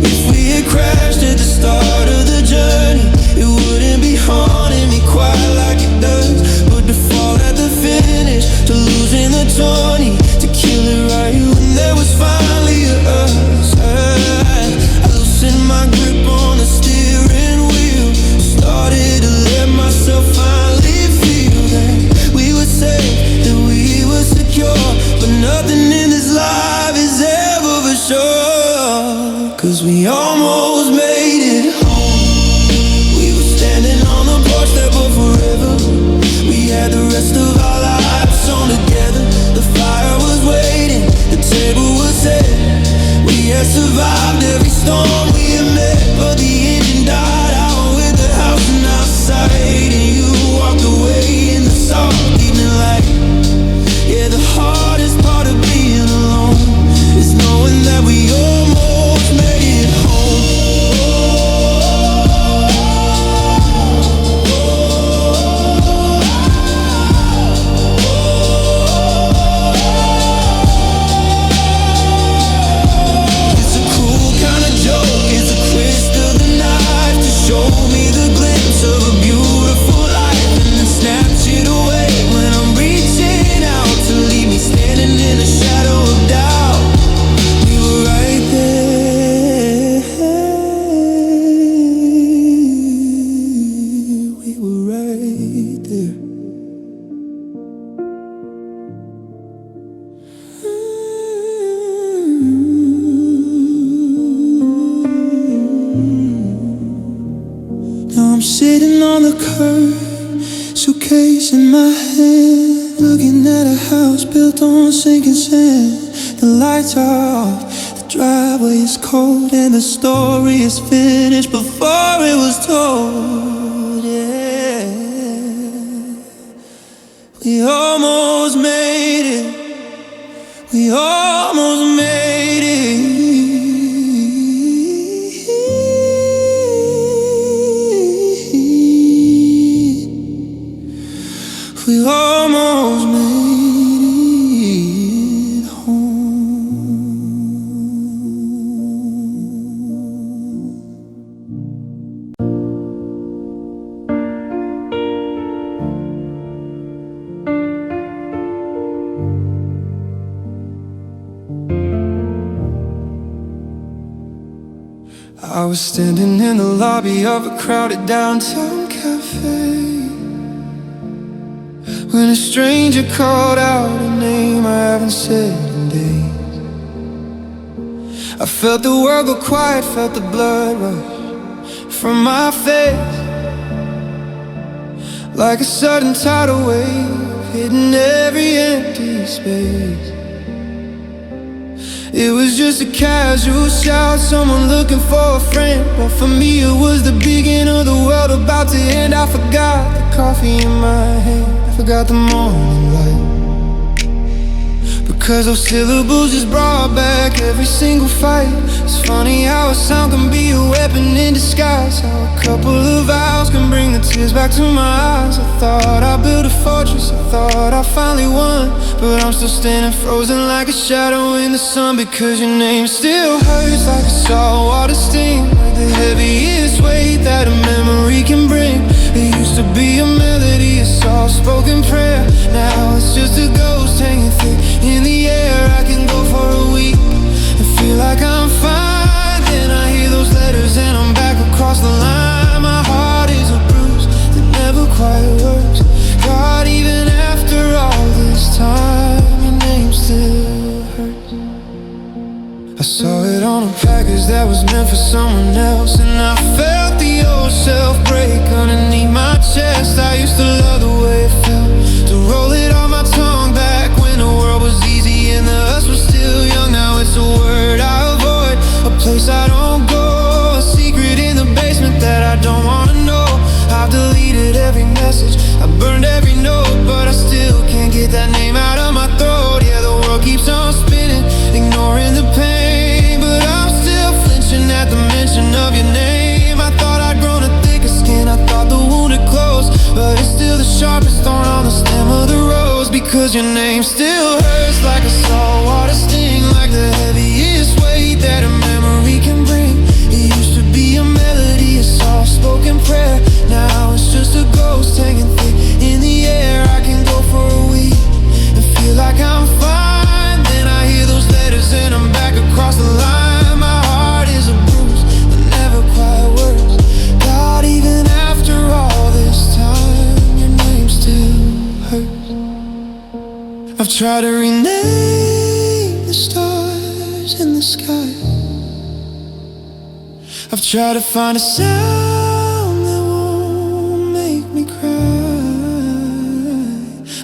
If we had crashed at the start of the journey, it wouldn't be haunting me quite like it does. But to fall at the finish, to lose in the 20, to kill it right when there was finally a us. I loosened my grip on the steering wheel, started to let myself finally feel that we were safe, that we were secure. But nothing in this life is ever for sure, 'cause we almost made it home. We were standing on the porch that blew forever. We had the rest of our lives sewn together. The fire was waiting, the table was set. We had survived every storm we had met, but the engine died out with the house in our sight. And you walked away in the soft evening light. Yeah, the hardest part of being alone is knowing that we almost made it home. It's a cruel kind of joke, it's a twist of the knife to show me the glimpse of a beautiful life, and then snatch it away when I'm reaching out to leave me standing in the shadow of doubt. We were right there. We were right there. Now I'm sitting on the curb, suitcase in my hand, looking at a house built on sinking sand. The lights are off, the driveway is cold, and the story is finished before it was told. Yeah, we almost made it. We almost made it. We almost made it I was standing in the lobby of a crowded downtown cafe when a stranger called out a name I haven't said in days. I felt the world go quiet, felt the blood rush, from my face, like a sudden tidal wave hitting every empty space. It was just a casual shout, someone looking for a friend. But for me it was the beginning of the world about to end. I forgot the coffee in my hand, I forgot the morning light, because those syllables just brought back every single fight. It's funny how a sound can be a weapon in disguise, how a couple of vows can bring the tears back to my eyes. I thought I built a fortress, I thought I finally won, but I'm still standing frozen like a shadow in the sun. Because your name still hurts like a saltwater sting, like the heaviest weight that a memory can bring. It used to be a melody, a soft-spoken prayer. Now it's just a ghost hanging thick in the air. I can go for a week and feel like I'm fine, then I hear those letters and I'm back across the line. My heart is a bruise that never quite works. God, even after all this time, your name still hurts. I saw it on a package that was meant for someone else, and I felt the old self break underneath my chest. I used to love the way it felt to roll it on my tongue back when the world was easy and the us was still young. Now it's a word I avoid, a place I don't go, a secret in the basement that I don't wanna know. I've deleted every message, I burned every note, but I still can't get that name out of my throat. Yeah, the world keeps on spinning, ignoring the pain, but I'm still flinching at the mention of your name. I thought I'd grown a thicker skin, I thought the wound had closed, but it's still the sharpest thorn on the stem of the rose. Because your name still hurts like a saltwater sting, like the heaviest weight that a memory can bring. It used to be a melody, a soft-spoken prayer. Now it's just a ghost hanging thick in the air. I can go for a week and feel like I'm fine, then I hear those letters and I'm back across the line. My heart is a bruise that never quite works. God, even after all this time, your name still hurts. I've tried to rename the stars in the sky, I've tried to find a sound that won't make me cry,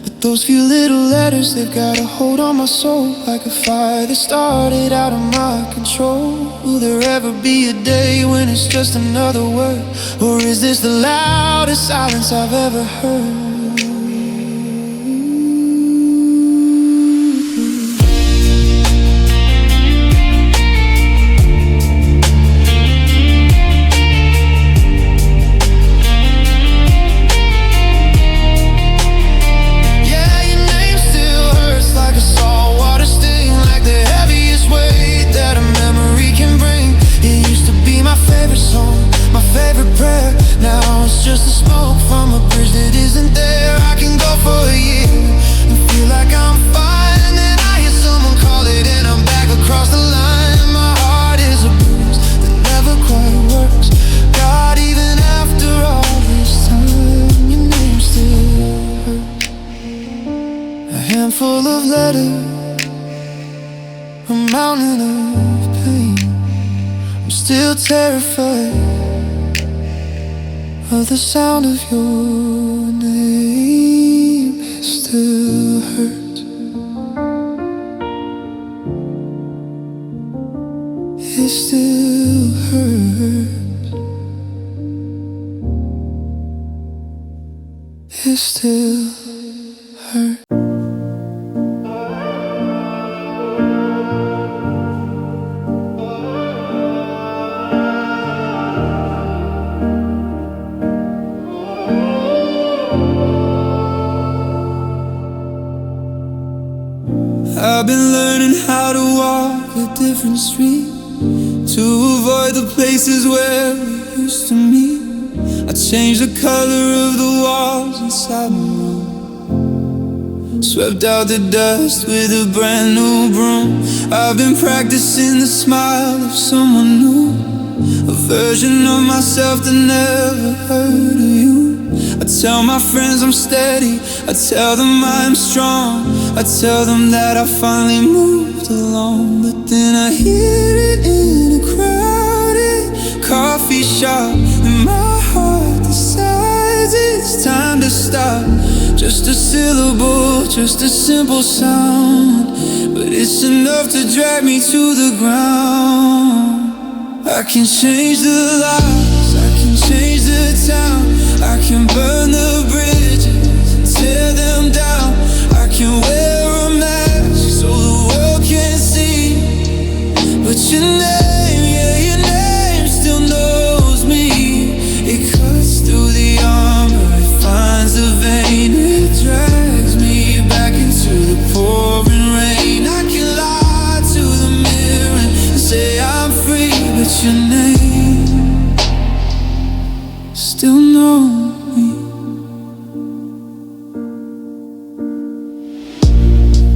but those few little letters, they've got a hold on my soul, like a fire that started out of my control. Will there ever be a day when it's just another word, or is this the loudest silence I've ever heard? Just the smoke from a bridge that isn't there. I can go for a year and feel like I'm fine, then I hear someone call it and I'm back across the line. My heart is a bruise that never quite works. God, even after all this time, your name still hurts. A handful of letters, a mountain of pain. I'm still terrified of the sound of your name. It still hurts. It still hurts. It still hurts. I've been learning how to walk a different street, to avoid the places where we used to meet. I changed the color of the walls inside my room, swept out the dust with a brand new broom. I've been practicing the smile of someone new, a version of myself that never heard of you. I tell my friends I'm steady, I tell them I'm strong, I tell them that I finally moved along. But then I hear it in a crowded coffee shop, the stop. Just a syllable, just a simple sound, but it's enough to drag me to the ground. I can change the lives, I can change the town, I can burn the bridges and tear them down. I can wear a mask so the world can see, but your name, yeah, your name still knows me. It cuts through the armor, it finds the vein, it drags me back into the pouring rain. I can lie to the mirror and say I'm free, but your name still knows me.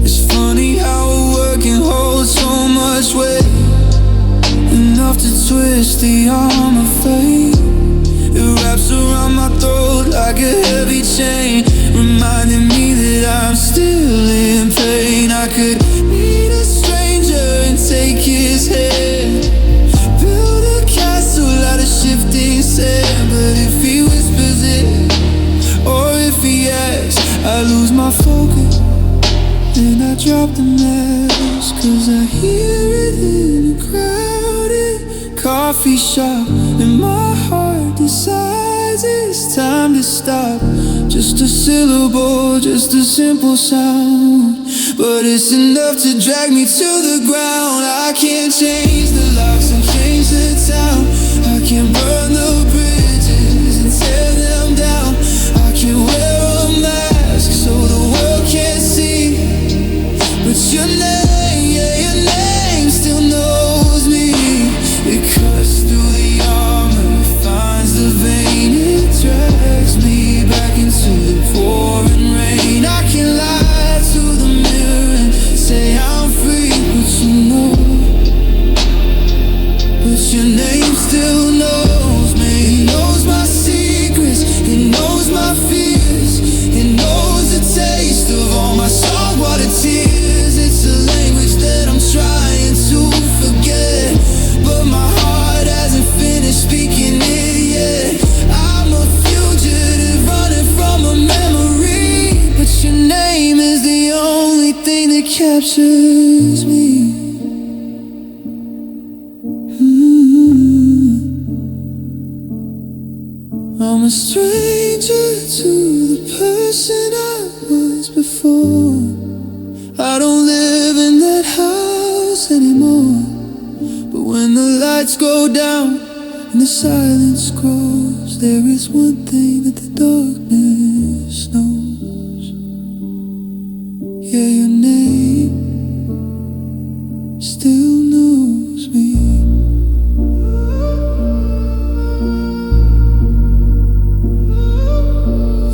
It's funny how a word can hold so much weight, enough to twist the arm of fate. It wraps around my throat like a heavy chain, reminding me that I'm still in pain. I could meet a stranger and take his hand, build a castle out of shifting sand. But if he whispers it, or if he asks, I lose my focus, then I drop the mask. 'Cause I hear it in a crowded coffee shop, and my heart decides it's time to stop. Just a syllable, just a simple sound, but it's enough to drag me to the ground. I can't change the locks and change the town, I can burn the bridges and tear them down. I can wear a mask so the world can't see, but your name, yeah, your name still knows me. It cuts through the armor, it finds the vein, it drags me back into the pouring rain. I can lie to the mirror and say I'm free, but your name still knows me. It knows my secrets, it knows my fears, it knows the taste of all my saltwater tears. It's a language that I'm trying to forget, but my heart hasn't finished speaking it yet. I'm a fugitive running from a memory, but your name is the only thing that captures me. I'm a stranger to the person I was before. I don't live in that house anymore, but when the lights go down and the silence grows, there is one thing that the darkness knows. Yeah, your name still knows me.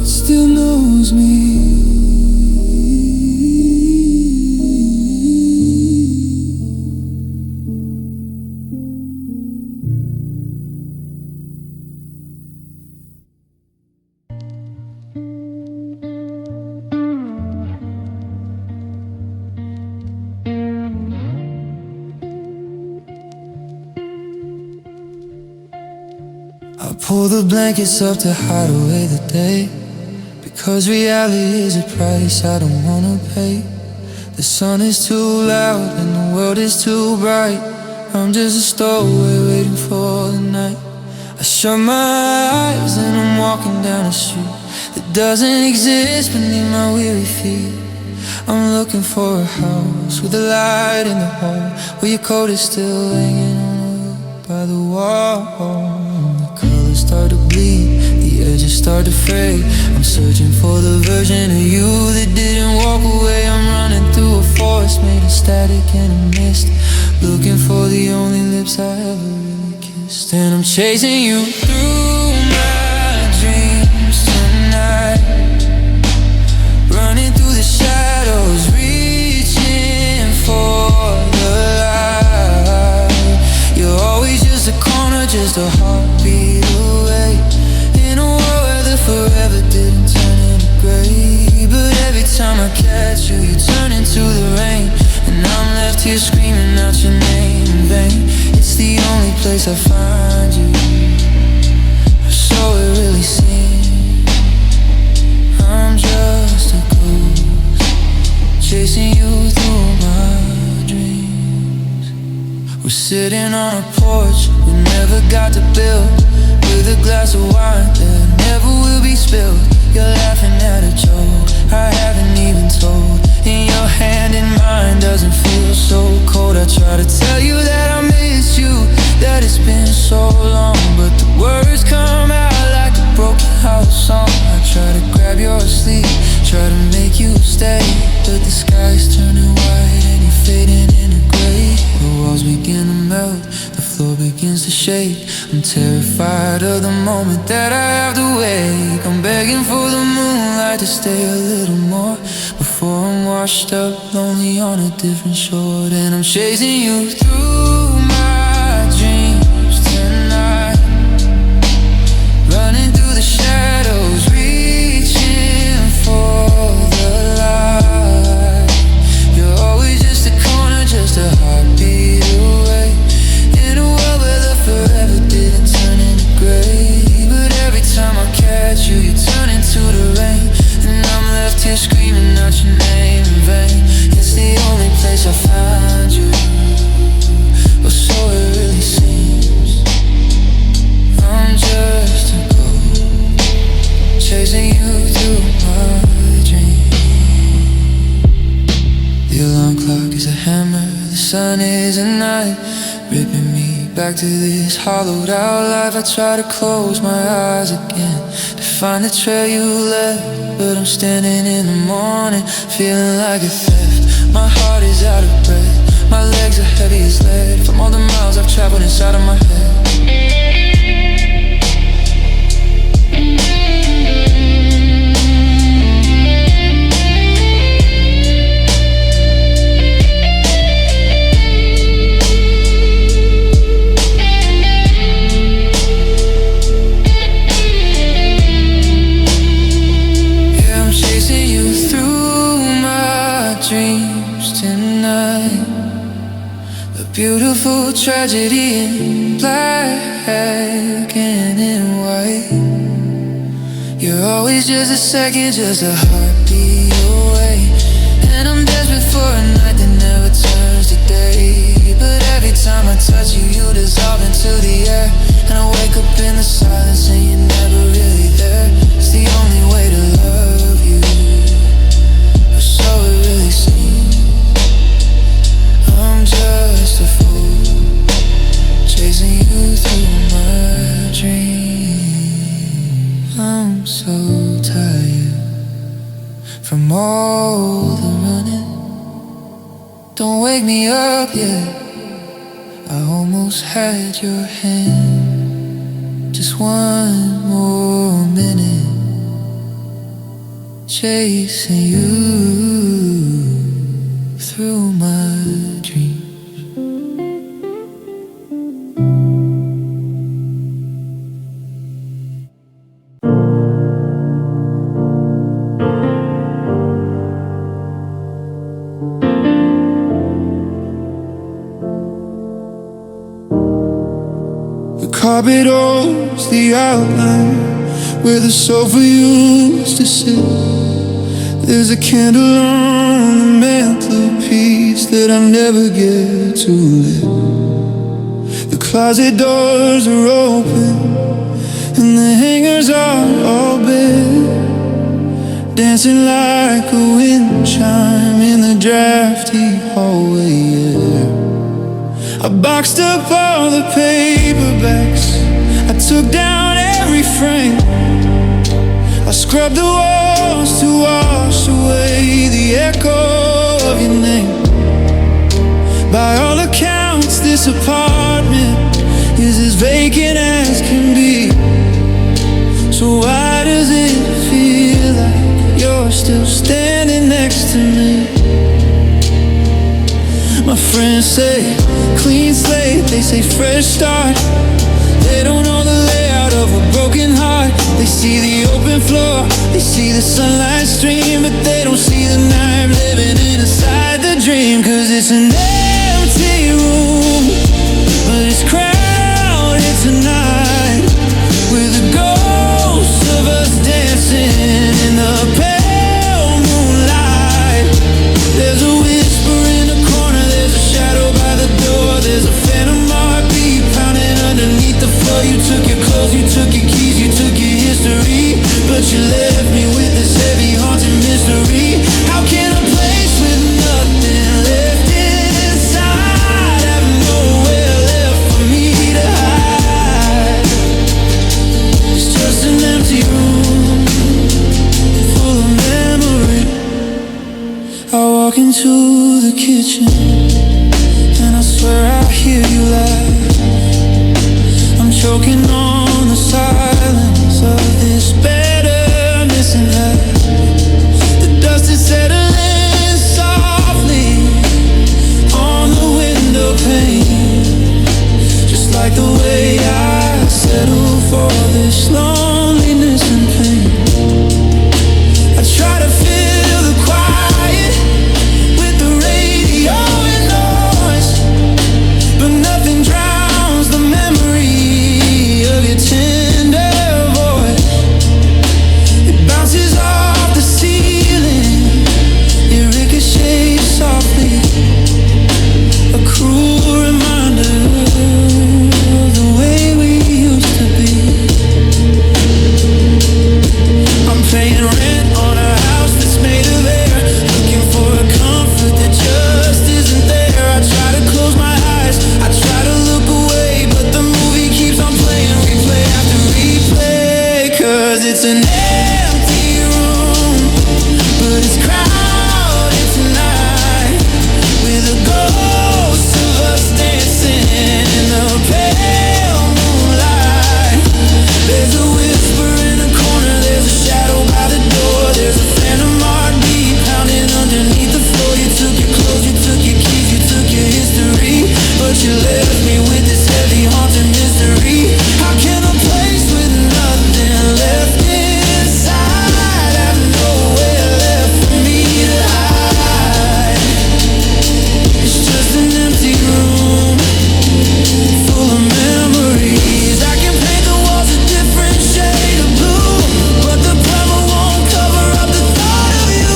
It still knows me. I pull the blankets up to hide away the day, because reality is a price I don't wanna pay. The sun is too loud and the world is too bright. I'm just a stowaway waiting for the night. I shut my eyes and I'm walking down a street that doesn't exist beneath my weary feet. I'm looking for a house with a light in the hall, where your coat is still hanging on by the wall. Start to bleed, the edges start to fade. I'm searching for the version of you that didn't walk away. I'm running through a forest made of static and a mist, looking for the only lips I ever really kissed. And I'm chasing you through my dreams tonight, running through the shadows, reaching for the light. You're always just a corner, just a heartbeat away, in a world where the forever didn't turn into gray. But every time I catch you, you turn into the rain, and I'm left here screaming out your name in vain. It's the only place I find you, so it really seems. sitting on a porch we never got to build, with a glass of wine that never will be spilled. You're laughing at a joke I haven't even told. In your hand in mine doesn't feel so cold. I try to tell you that I miss you, that it's been so long, but the words come out like a broken house song. I try to grab your sleeve, try to make you stay, but the sky's turning white and you're fading into gray. The walls begin to melt, the floor begins to shake. I'm terrified of the moment that I have to wake. I'm begging for the moonlight to stay a little more before I'm washed up, lonely on a different shore. And I'm chasing you through my dreams tonight, running through the shadows, reaching for the light. You're always just a corner, just a heartbeat away, in a world where the forever didn't turn into gray. But every time I catch you, you turn into the rain, and I'm left here screaming out your name in vain. It's the only place I find you, or so it really seems. I'm just a ghost, chasing you through my dreams. The alarm clock is a hammer, the sun is a knife, ripping me back to this hollowed out life. I try to close my eyes again to find the trail you left, but I'm standing in the morning, feeling like a theft. My heart is out of breath, my legs are heavy as lead, from all the miles I've traveled inside of my head. Dreams tonight, a beautiful tragedy in black and in white. You're always just a second, just a heartbeat away, and I'm desperate for a night that never turns to day. But every time I touch you, you dissolve into the air, and I wake up in the silence and you're never really there. It's the only way to love you, so it really seems. I'm just a fool, chasing you through my dreams. I'm so tired from all the running. Don't wake me up yet, I almost had your hand. Just one more minute, chasing you through my dreams. The carpet holds the outline where the sofa used to sit. There's a candle on the mantelpiece that I never get to lit. The closet doors are open and the hangers are all bare, dancing like a wind chime in the drafty hallway air. I boxed up all the paperbacks, I took down every frame, I scrubbed the walls to wash away the echo of your name. By all accounts, this apartment is as vacant as can be. So why does it feel like you're still standing next to me? My friends say clean slate, they say fresh start. They don't know the layout of a broken heart. They see the open floor, they see the sunlight stream, but they don't see the night living inside the dream. Cause it's an empty room, but it's crowded tonight, with the ghosts of us dancing in the pale moonlight. There's a whisper in the corner, there's a shadow by the door, there's a phantom into the kitchen, and I swear I hear you laugh. I'm choking on the silence of this better missing half. The dust is settling softly on the window pane, just like the way I settle for this loneliness and pain. I try to fill the quiet with the radio and noise, but nothing drowns the memory of your tender voice. It bounces off the ceiling, it ricochets softly, a cruel reminder of the way we used to be. I'm paying rent on a house that's made of air, looking for a comfort that just isn't there. I try to close my eyes, I try to look away, but the movie keeps on playing, replay after replay. Cause it's an empty room, but it's crowded tonight, with a ghost of us dancing in the pale moonlight. There's a whisper in a corner, there's a shadow by the door, there's a phantom heartbeat pounding underneath the floor. You took your clothes, you took your keys, you took your history, but you left me with this heavy haunting mystery. How can a place with nothing left inside have nowhere left for me to hide? It's just an empty room full of memories. I can paint the walls a different shade of blue, but the primer won't cover up the thought of you.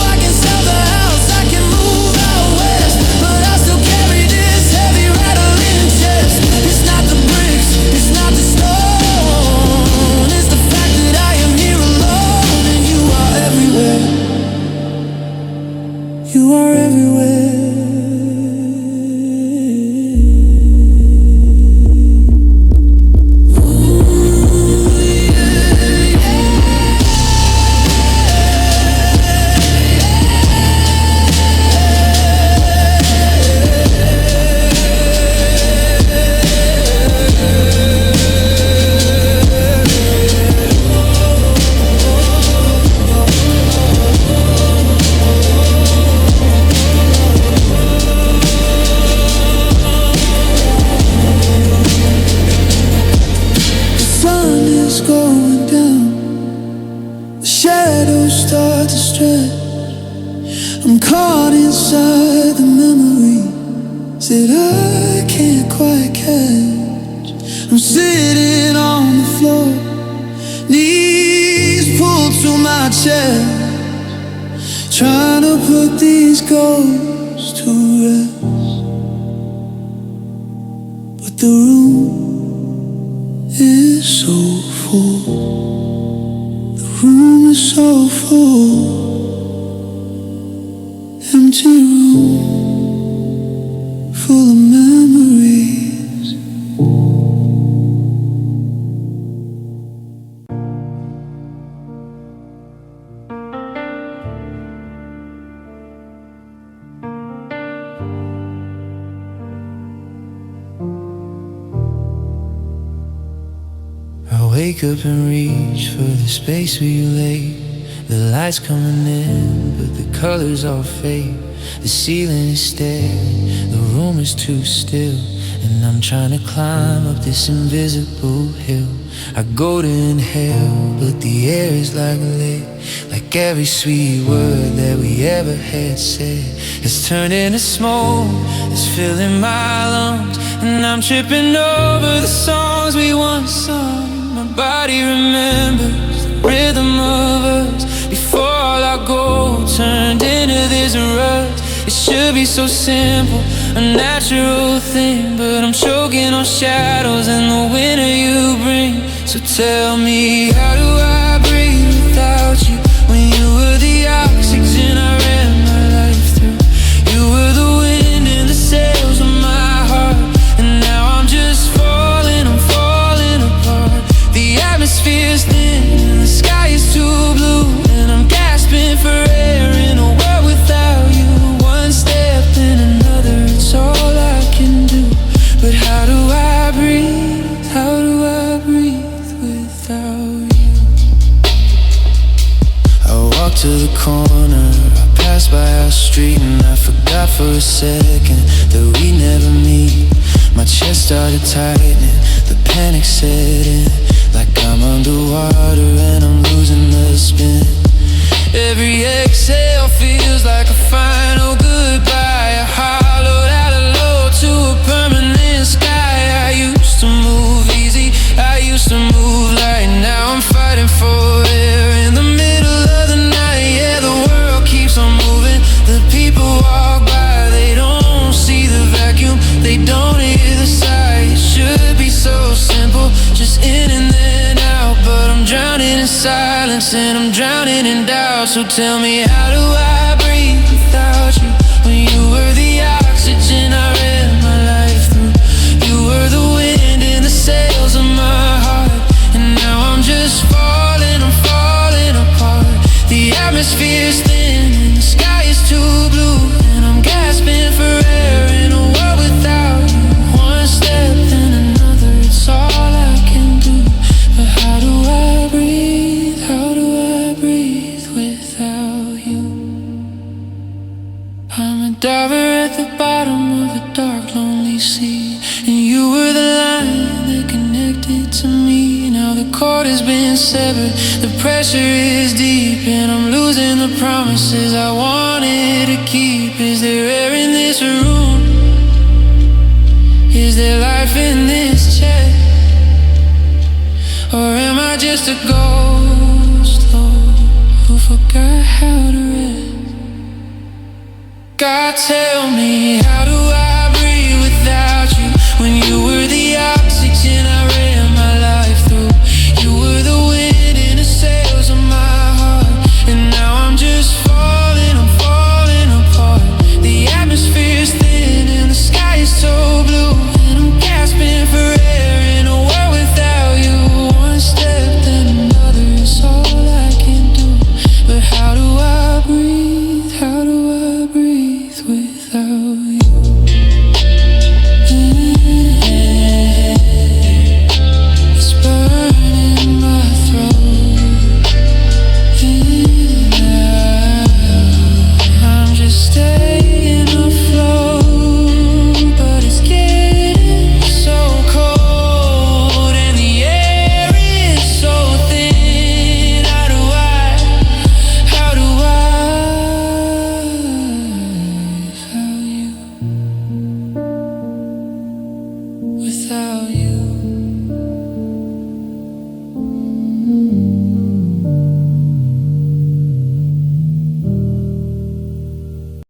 I can sell the house, I can move out west, but I still carry this heavy rattling chest. It's not the bricks, it's not the stone, it's the fact that I am here alone, and you are everywhere. You are everywhere. The sun is going down, the shadows start to stretch. I'm caught inside the memories that I can't quite catch. I'm sitting on the floor, knees pulled to my chest, trying to put these ghosts to rest. But the room is so full, the room is so full, empty room full of memories. I wake up and reach for the space where you lay. The light's coming in, but the colors all fade. The ceiling is staring, the room is too still, and I'm trying to climb up this invisible hill. I go to inhale, but the air is like lead, like every sweet word that we ever had said has turned into smoke, it's filling my lungs, and I'm tripping over the songs we once sung. My body remembers the rhythm of us before all our gold turned into this rust. It should be so simple, a natural thing, but I'm choking on shadows and the winter you bring. So tell me, how do I breathe without you? When you were the oxygen I ran my life through, you were the wind in the sails of my heart, and now I'm just falling, I'm falling apart. The atmosphere's thin and the sky is too blue, and I'm gasping for air in a world without you. to the corner. I passed by our street and I forgot for a second that we never meet. My chest started tightening, the panic set in, like I'm underwater and I'm losing the spin. Every exhale feels like a final goodbye. I hollowed out a low to a permanent sky. I used to move easy, I used to move light. Now I'm fighting for air in the middle of the night. Yeah, the world keeps on moving. The people walk by, they don't see the vacuum, they don't hear the sigh. It should be so simple, just in and then out. But I'm drowning in silence and I'm drowning in doubt. So tell me, how do I breathe without you? When you were the oxygen I read my life through. You were the wind in the sails of my heart. And now I'm just falling, I'm falling apart. The atmosphere's thin and the sky is too blue, and I'm gasping for air in a world without you. One step and another, it's all I can do. But how do I breathe? How do I breathe without you? I'm a diver at the bottom of a dark, lonely sea, and you were the line that connected to me. Now the cord has been severed, the pressure is deep, and I'm losing the promises I wanted to keep. Is there air in this room? Is there life in this chest? Or am I just a ghost, Lord, who forgot how to rest? God, tell me, how do